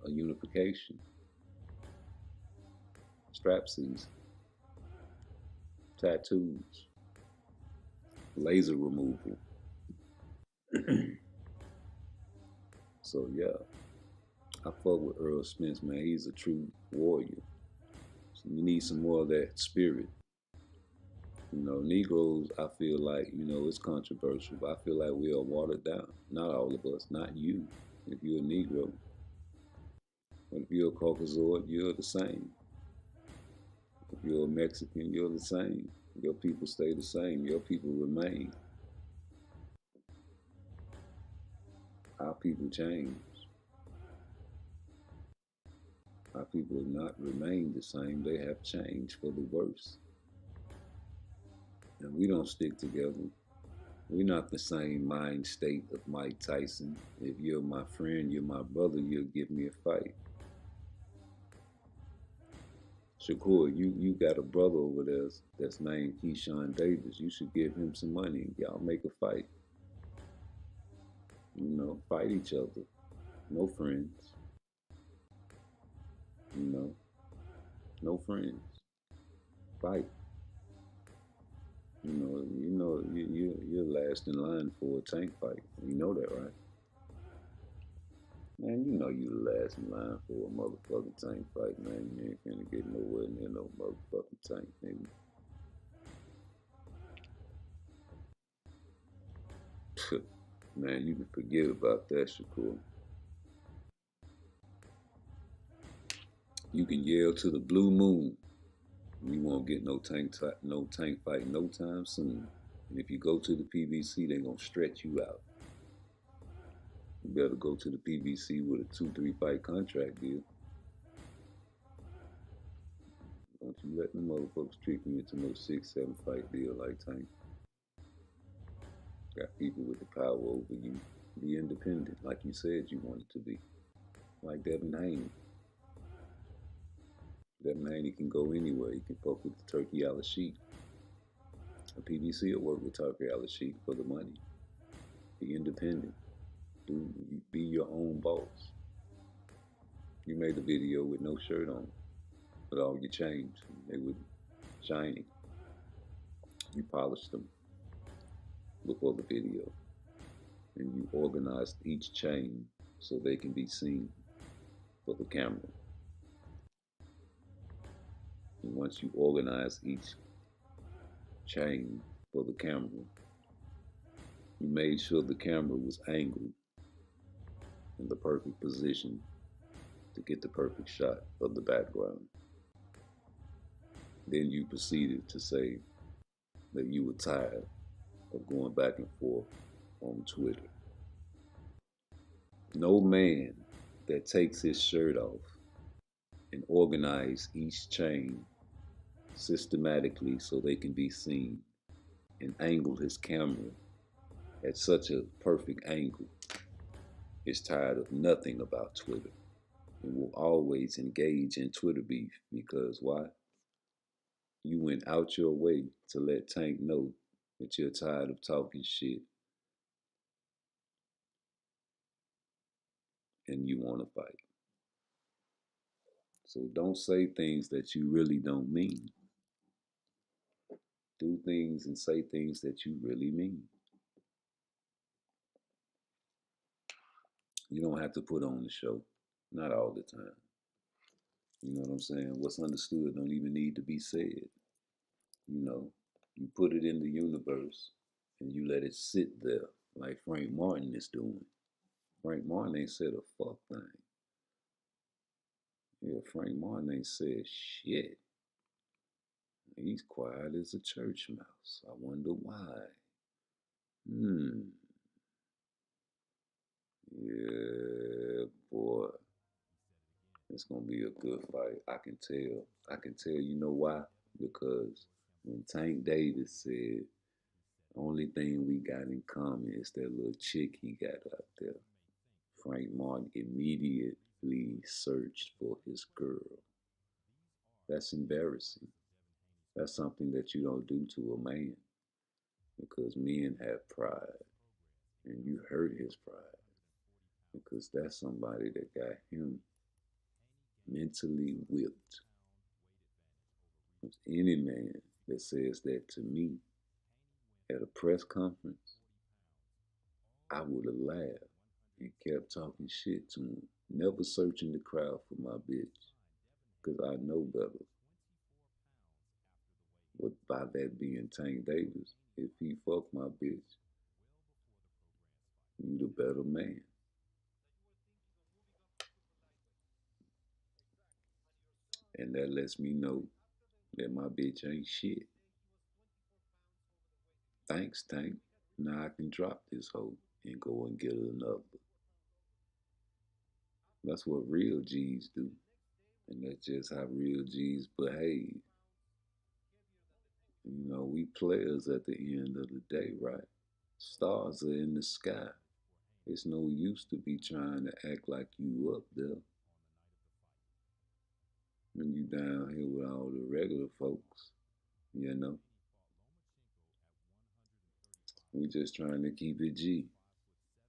A unification. Strap season. Tattoos. Laser removal. So yeah, I fuck with Earl Spence, man. He's a true warrior. So you need some more of that spirit. Negroes, I feel like, it's controversial, but I feel like we are watered down. Not all of us, not you. If you're a Negro, but if you're a Caucasoid, you're the same. If you're a Mexican, you're the same. Your people stay the same. Your people remain. Our people change. Our people have not remained the same. They have changed for the worse. And we don't stick together. We're not the same mind state of Mike Tyson. If you're my friend, you're my brother, you'll give me a fight. Shakur, you got a brother over there that's named Keyshawn Davis. You should give him some money and y'all make a fight. Fight each other. No friends. No friends. Fight. You're last in line for a Tank fight. You know that, right? Man, you last in line for a motherfucking Tank fight, man. You ain't finna get nowhere near no motherfucking Tank, nigga. Man, you can forget about that, Shakur. You can yell to the blue moon. You won't get no tank fight no time soon. And if you go to the PBC, they're gonna stretch you out. You better go to the PBC with a 2-3 fight contract deal. Don't you let them motherfuckers trick you into no 6-7 fight deal like Tank. Got people with the power over you. Be independent, like you said you wanted to be. Like Devin Haney. Devin Haney can go anywhere. He can fuck with the Turkey Al-Sheikh. A PBC will work with Turkey Al-Sheikh for the money. Be independent. Be your own boss. You made the video with no shirt on, with all your chains. They were shiny. You polished them before the video. And you organized each chain so they can be seen for the camera. And once you organize each chain for the camera, you made sure the camera was angled in the perfect position to get the perfect shot of the background. Then you proceeded to say that you were tired of going back and forth on Twitter. No man that takes his shirt off and organize each chain systematically so they can be seen and angle his camera at such a perfect angle is tired of nothing about Twitter and will always engage in Twitter beef because why? You went out your way to let Tank know that you're tired of talking shit and you want to fight. So don't say things that you really don't mean. Do things and say things that you really mean. You don't have to put on the show. Not all the time. You know what I'm saying? What's understood don't even need to be said. You know, you put it in the universe and you let it sit there like Frank Martin is doing. Frank Martin ain't said a fuck thing. Yeah, Frank Martin ain't said shit. He's quiet as a church mouse. I wonder why. Yeah, boy. It's gonna be a good fight. I can tell. I can tell. You know why? Because when Tank Davis said, only thing we got in common is that little chick he got out there, Frank Martin immediately searched for his girl. That's embarrassing. That's something that you don't do to a man because men have pride and you hurt his pride because that's somebody that got him mentally whipped. Any man that says that to me at a press conference, I would have laughed and kept talking shit to him, never searching the crowd for my bitch because I know better. But by that being Tank Davis, if he fuck my bitch, you the better man. And that lets me know that my bitch ain't shit. Thanks, Tank. Now I can drop this hoe and go and get another. That's what real G's do. And that's just how real G's behave. You know, we players at the end of the day, right? Stars are in the sky. It's no use to be trying to act like you up there when you down here with all the regular folks, you know? We just trying to keep it G.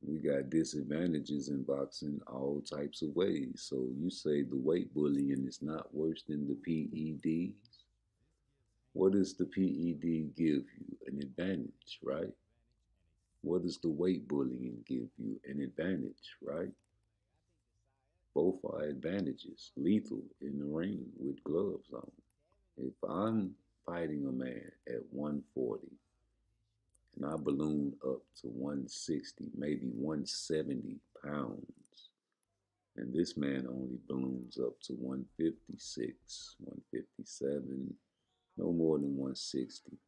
We got disadvantages in boxing all types of ways. So you say the weight bullying is not worse than the PEDs? What does the PED give you? An advantage, right? What does the weight bullying give you? An advantage, right? Both are advantages, lethal in the ring with gloves on. If I'm fighting a man at 140 and I balloon up to 160, maybe 170 pounds, and this man only balloons up to 156, 157, no more than 160,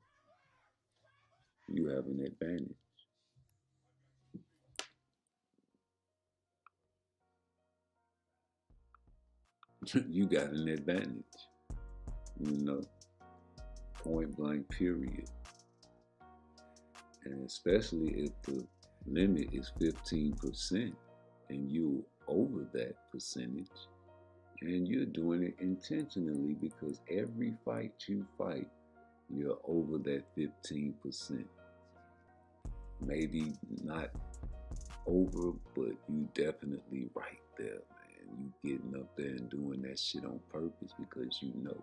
you have an advantage. You got an advantage, you know, point blank, period. And especially if the limit is 15% and you over that percentage, and you're doing it intentionally because every fight you fight, you're over that 15%. Maybe not over, but you definitely right there, man. You getting up there and doing that shit on purpose because you know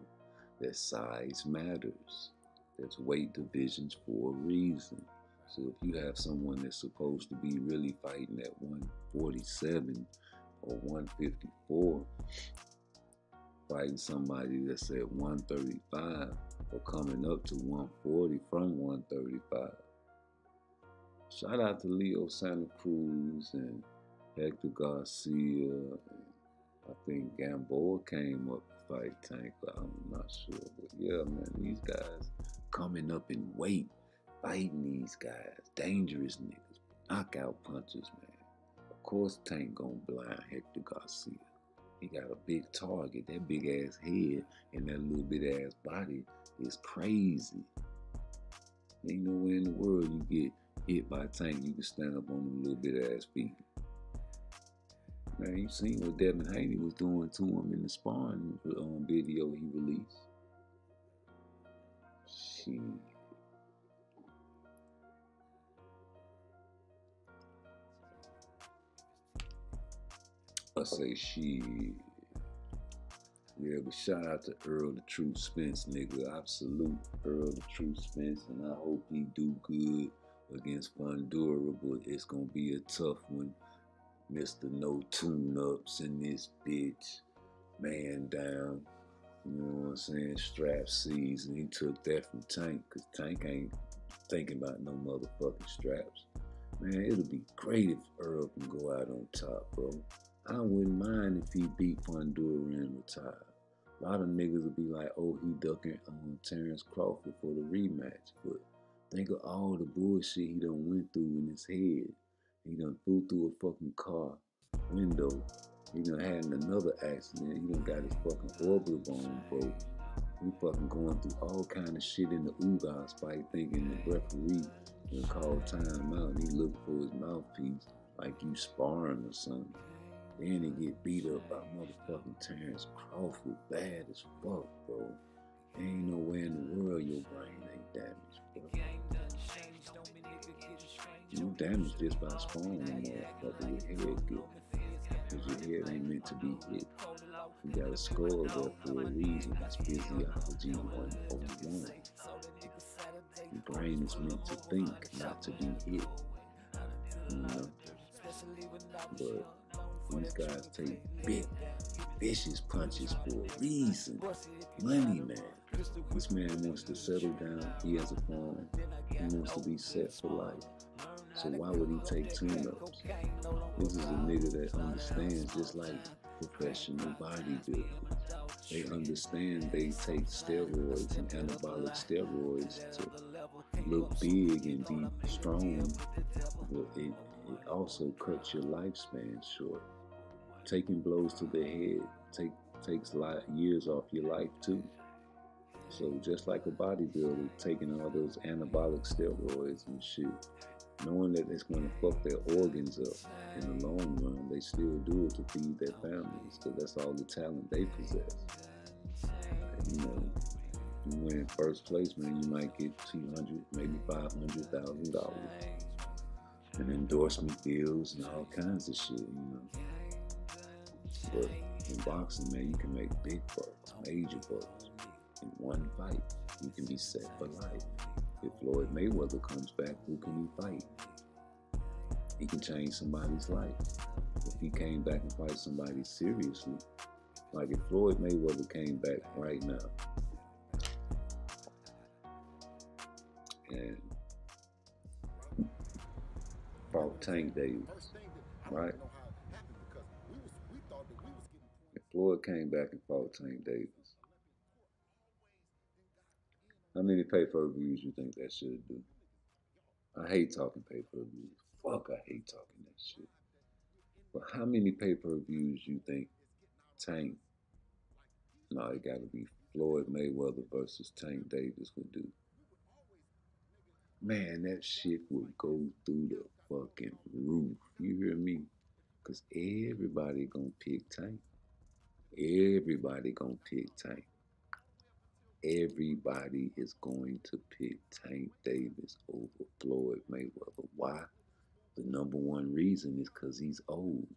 that size matters. There's weight divisions for a reason. So if you have someone that's supposed to be really fighting at 147 or 154, fighting somebody that's at 135 or coming up to 140 from 135. Shout out to Leo Santa Cruz and Hector Garcia. And I think Gamboa came up to fight Tank, but I'm not sure. But yeah, man, these guys coming up in weight, fighting these guys, dangerous niggas, knockout punchers, man. Of course, Tank gonna blind Hector Garcia. He got a big target. That big ass head and that little bit ass body is crazy. Ain't nowhere in the world you get hit by Tank, you can stand up on them little bit ass feet. Man, you seen what Devin Haney was doing to him in the sparring video he released. Shit. I say shit. Yeah, but shout out to Earl the Truth Spence, nigga. I salute Earl the Truth Spence, and I hope he do good against Fundura, but it's gonna be a tough one. Mr. No Tune-Ups in this bitch. Man down. You know what I'm saying? Strap season. He took that from Tank, because Tank ain't thinking about no motherfucking straps. Man, it'll be great if Earl can go out on top, bro. I wouldn't mind if he beat Fundura and retire. A lot of niggas would be like, oh, he ducking Terrence Crawford for the rematch. But think of all the bullshit he done went through in his head. He done flew through a fucking car window. He done had another accident. He done got his fucking orbital bone broke. He fucking going through all kind of shit in the Ugas fight, thinking the referee will call time out. And he looking for his mouthpiece like you sparring or something. Then he get beat up by motherfucking Terrence Crawford, bad as fuck, bro. Ain't nowhere in the world your brain ain't damaged, bro. You damaged just by sparring a motherfucker with head good. Cause your head ain't meant to be hit. You got a skull there for a reason. It's physiology 101. Your brain is meant to think, not to be hit. You know? But these guys take big, vicious punches for a reason. Money, man. This man wants to settle down. He has a farm. He wants to be set for life. So why would he take tune-ups? This is a nigga that understands, just like professional bodybuilders. They understand they take steroids and anabolic steroids to look big and be strong, but it also cuts your lifespan short. Taking blows to the head takes years off your life too. So just like a bodybuilder taking all those anabolic steroids and shit, knowing that it's going to fuck their organs up in the long run, they still do it to feed their families, because that's all the talent they possess. And, you know, you win first place, man, you might get $200,000, maybe $500,000 and endorsement deals and all kinds of shit, you know. But in boxing, man, you can make big bucks, major bucks in one fight. You can be set for life. If Floyd Mayweather comes back, who can he fight? He can change somebody's life. If he came back and fight somebody seriously, like if Floyd Mayweather came back right now and fought Tank Davis, right? If Floyd came back and fought Tank Davis, How many pay-per-views you think that should do? I hate talking pay-per-views. Fuck, I hate talking that shit. But how many pay-per-views you think Tank? No, it got to be Floyd Mayweather versus Tank Davis would do. Man, that shit would go through the fucking roof. You hear me? Cause everybody gonna pick Tank. Everybody gonna pick Tank. Everybody is going to pick Tank Davis over Floyd Mayweather. Why? The number one reason is because he's old.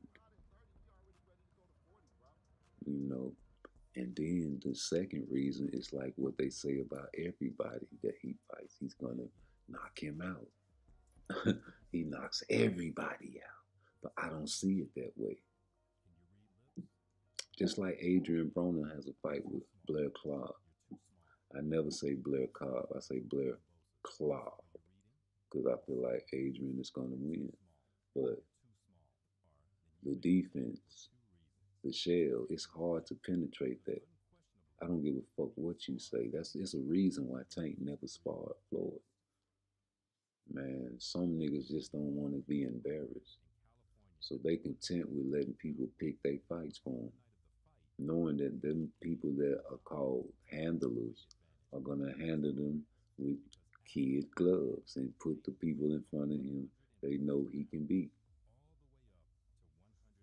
You know, and then the second reason is like what they say about everybody that he fights. He's gonna knock him out. He knocks everybody out. But I don't see it that way. Just like Adrian Broner has a fight with Blair Claw. I never say Blair Cobb. I say Blair Claw. Because I feel like Adrian is going to win. But the defense, the shell, it's hard to penetrate that. I don't give a fuck what you say. It's a reason why Tank never sparred Floyd. Man, some niggas just don't want to be embarrassed. So they content with letting people pick their fights for them, knowing that them people that are called handlers are gonna handle them with kid gloves and put the people in front of him they know he can beat.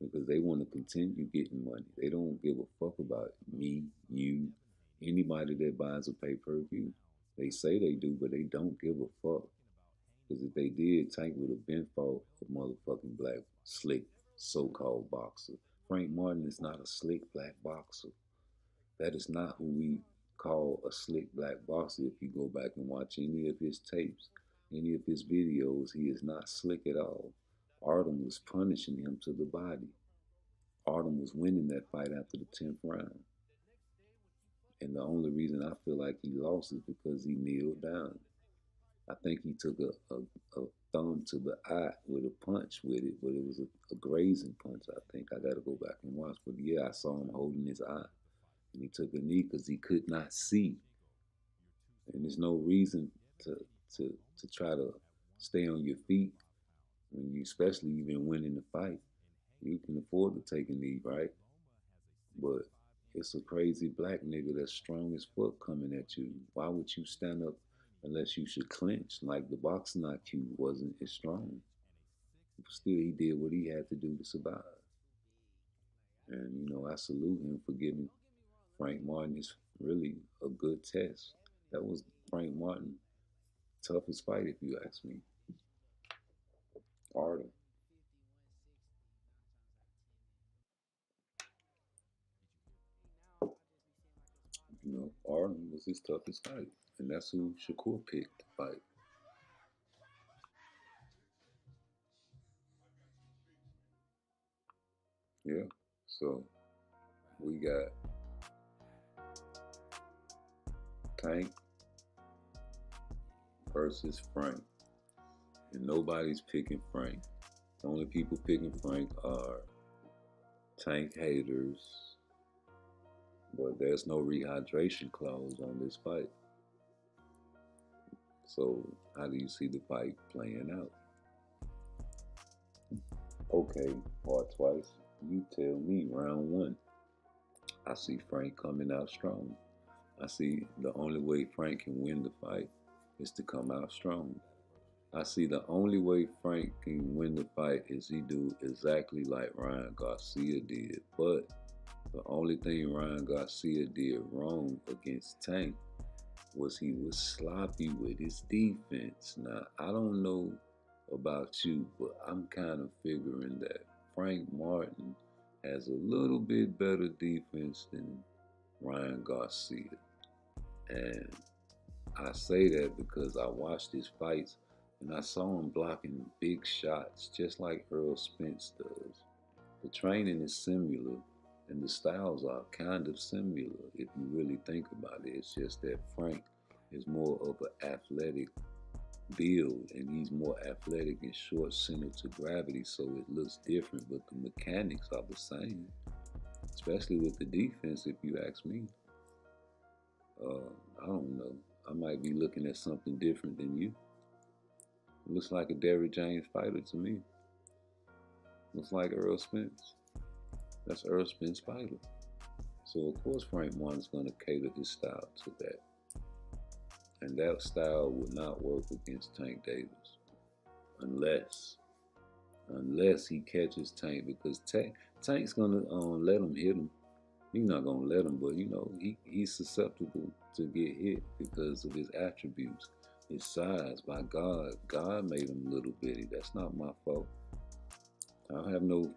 Because they want to continue getting money. They don't give a fuck about me, you, anybody that buys a pay-per-view. They say they do, but they don't give a fuck. Because if they did, Tank would have been fought a motherfucking black, slick, so-called boxer. Frank Martin is not a slick black boxer. That is not who we call a slick black boxer. If you go back and watch any of his tapes, any of his videos, he is not slick at all. Artem was punishing him to the body. Artem was winning that fight after the 10th round. And the only reason I feel like he lost is because he kneeled down. I think he took a thumb to the eye with a punch with it, but it was a grazing punch, I think. I got to go back and watch. But yeah, I saw him holding his eye. And he took a knee because he could not see. And there's no reason to try to stay on your feet when you, especially you've been winning the fight. You can afford to take a knee, right? But it's a crazy black nigga that's strong as fuck coming at you. Why would you stand up unless you should clinch? Like the boxing IQ wasn't as strong. Still, he did what he had to do to survive. And, you know, I salute him for giving Frank Martin is really a good test. That was Frank Martin toughest fight, if you ask me. Artem. You know, Artem was his toughest fight. And that's who Shakur picked to fight. Yeah. So we got Tank versus Frank. And nobody's picking Frank. The only people picking Frank are Tank haters. But there's no rehydration clause on this fight. So how do you see the fight playing out? Okay, or twice. You tell me, round one. I see Frank coming out strong. I see the only way Frank can win the fight is to come out strong. I see the only way Frank can win the fight is he do exactly like Ryan Garcia did. But the only thing Ryan Garcia did wrong against Tank was he was sloppy with his defense. Now, I don't know about you, but I'm kind of figuring that Frank Martin has a little bit better defense than Ryan Garcia. And I say that because I watched his fights and I saw him blocking big shots just like Earl Spence does. The training is similar and the styles are kind of similar if you really think about it. It's just that Frank is more of an athletic build and he's more athletic and short centered to gravity, so it looks different, but the mechanics are the same, especially with the defense if you ask me. I don't know. I might be looking at something different than you. It looks like a Derrick James fighter to me. Looks like Earl Spence. That's Earl Spence fighter. So of course Frank Martin's going to cater his style to that. And that style would not work against Tank Davis. Unless he catches Tank, because Tank's going to let him hit him. He's not going to let him, but you know, he's susceptible to get hit because of his attributes. His size, by God made him little bitty. That's not my fault. I have no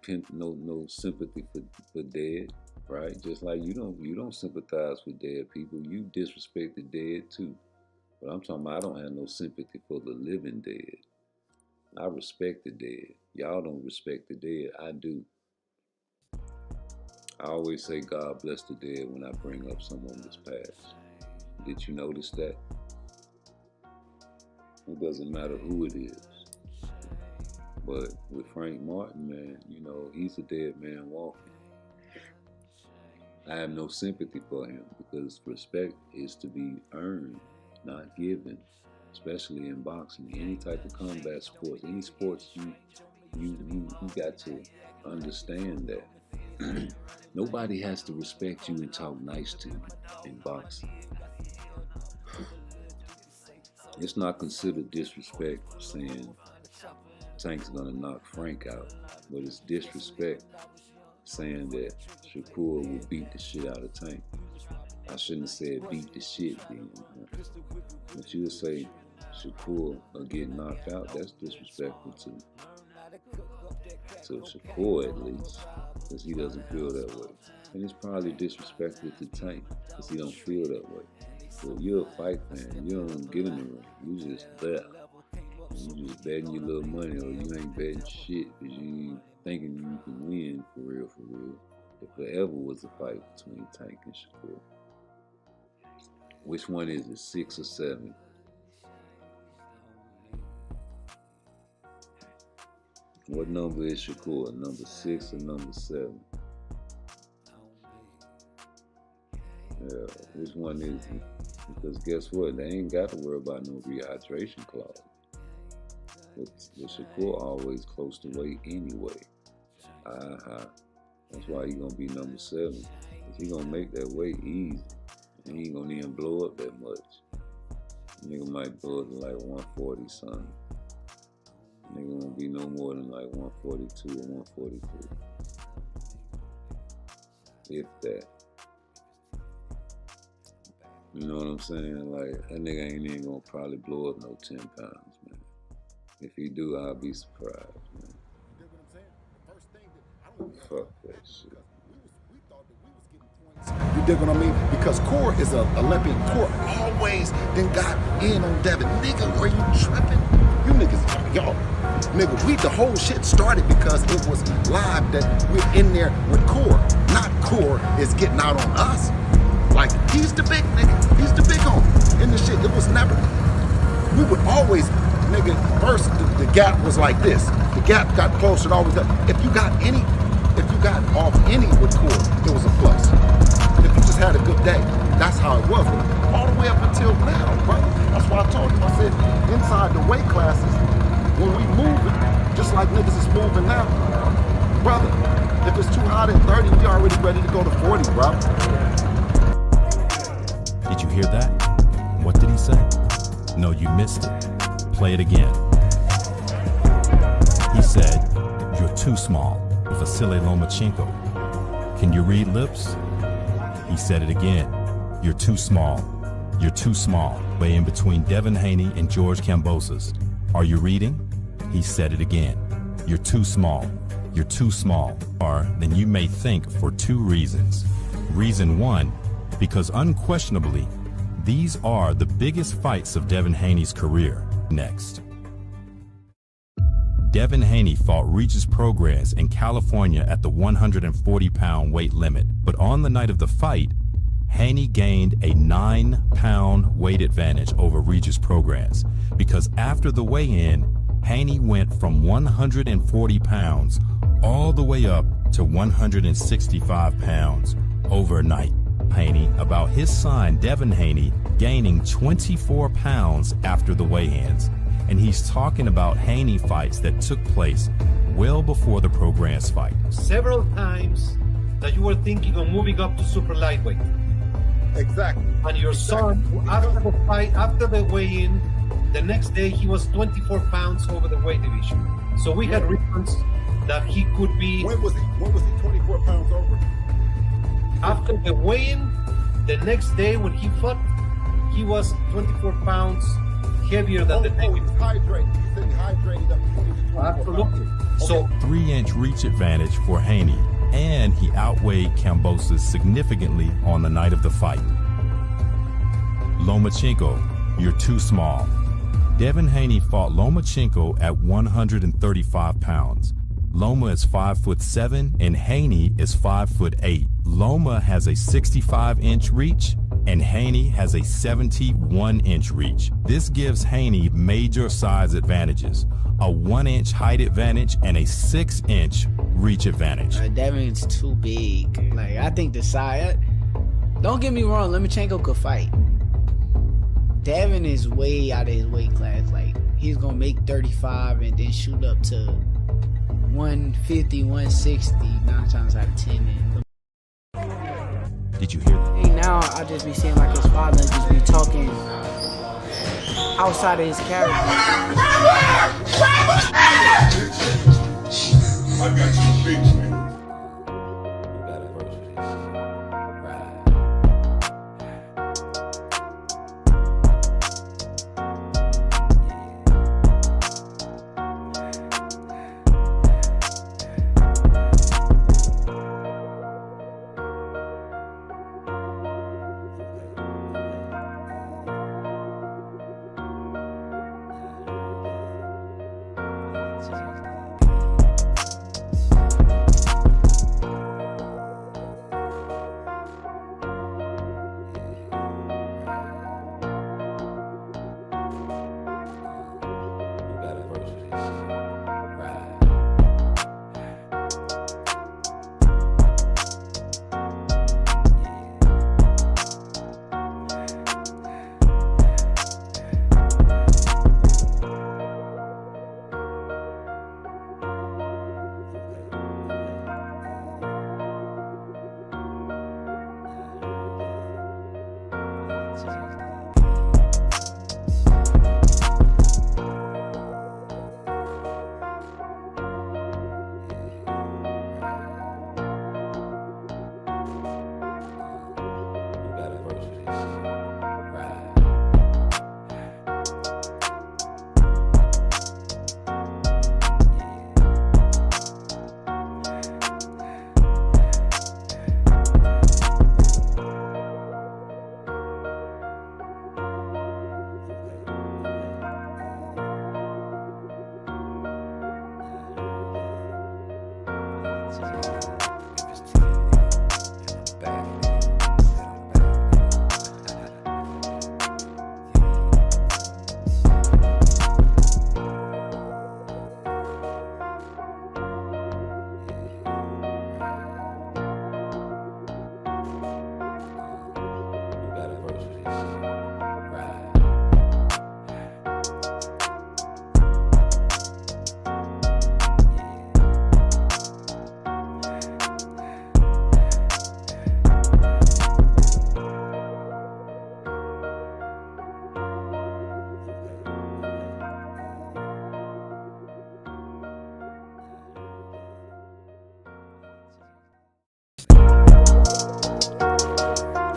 sympathy for dead, right? Just like you don't sympathize with dead people. You disrespect the dead too. But I'm talking about I don't have no sympathy for the living dead. I respect the dead. Y'all don't respect the dead. I do. I always say God bless the dead when I bring up someone that's passed. Did you notice that? It doesn't matter who it is. But with Frank Martin, man, you know, he's a dead man walking. I have no sympathy for him because respect is to be earned, not given, especially in boxing. Any type of combat sports, any sports, you got to understand that. Nobody has to respect you and talk nice to you in boxing. It's not considered disrespect saying Tank's gonna knock Frank out, but it's disrespect saying that Shakur will beat the shit out of Tank. I shouldn't have said beat the shit then. But you would say Shakur will get knocked out, that's disrespectful to Shakur at least, because he doesn't feel that way. And it's probably disrespectful to Tank, because he don't feel that way. So you're a fight fan, you don't get in the ring, you just there. You just betting your little money, or you ain't betting shit because you ain't thinking you can win for real, for real. If there ever was a fight between Tank and Shakur. Which one is it, 6 or 7? What number is Shakur, number 6 or number 7? Yeah, which one is it? Because guess what, they ain't got to worry about no rehydration clause. But Shakur always close to weight anyway. That's why he's gonna be number 7. Cause he gonna make that weight easy. And he ain't gonna even blow up that much. Nigga might blow it to like 140 something. Nigga won't be no more than like 142 or 143. If that. You know what I'm saying? Like, that nigga ain't even gonna probably blow up no 10 pounds, man. If he do, I'll be surprised, man. You know what I'm saying? The first thing that I don't Fuck that shit. We thought that we was getting points. You dig what I mean? Because Core is an Olympian. Core always then got in on Devin. Nigga, are you tripping? You niggas, y'all, nigga, the whole shit started because it was live that we're in there with Core. Not Core is getting out on us. Like, he's the big nigga. He's the big homie. In the shit, it was never, we would always, nigga, first the gap was like this. The gap got closer and always got, if you got off any with Core, it was a plus. If you just had a good day, that's how it was. All the way up until now, brother. That's why I told you, I said, inside the weight classes, when we moving, just like niggas is moving now, brother, if it's too hot at 30, we already ready to go to 40, bro. Did you hear that? What did he say? No, you missed it. Play it again. He said, "You're too small." Vasily Lomachenko. Can you read lips? He said it again. "You're too small. You're too small." Way in between Devin Haney and George Kambosos. Are you reading? He said it again. "You're too small. You're too small." Or then you may think for 2 reasons. Reason 1, because unquestionably, these are the biggest fights of Devin Haney's career. Next. Devin Haney fought Regis Prograis in California at the 140-pound weight limit, but on the night of the fight, Haney gained a 9-pound weight advantage over Regis Prograis because after the weigh-in, Haney went from 140 pounds all the way up to 165 pounds overnight. Haney about his son Devin Haney gaining 24 pounds after the weigh-ins. And he's talking about Haney fights that took place well before the Prograis fight. Several times that you were thinking of moving up to super lightweight. Exactly. And your son, after the fight, after the weigh-in, the next day he was 24 pounds over the weight division. So we had reasons that he could be. When was he 24 pounds over? After the weigh-in, the next day when he fought, he was 24 pounds heavier than the day. He was hydrated. He said he hydrated up 20 to 24 Absolutely. pounds. So 3-inch reach advantage for Haney, and he outweighed Kambosos significantly on the night of the fight. Lomachenko, you're too small. Devin Haney fought Lomachenko at 135 pounds. Loma is 5'7" and Haney is 5'8". Loma has a 65-inch reach and Haney has a 71-inch reach. This gives Haney major size advantages, a 1-inch height advantage and a 6-inch reach advantage. Devin's too big. Like, I think the size. Don't get me wrong, Lomachenko could fight. Devin is way out of his weight class. Like, he's gonna make 35 and then shoot up to 150, 160, 9 times out of 10. Did you hear that? Hey, now I just be seeing like his father just be talking outside of his character. I got you fixed, man.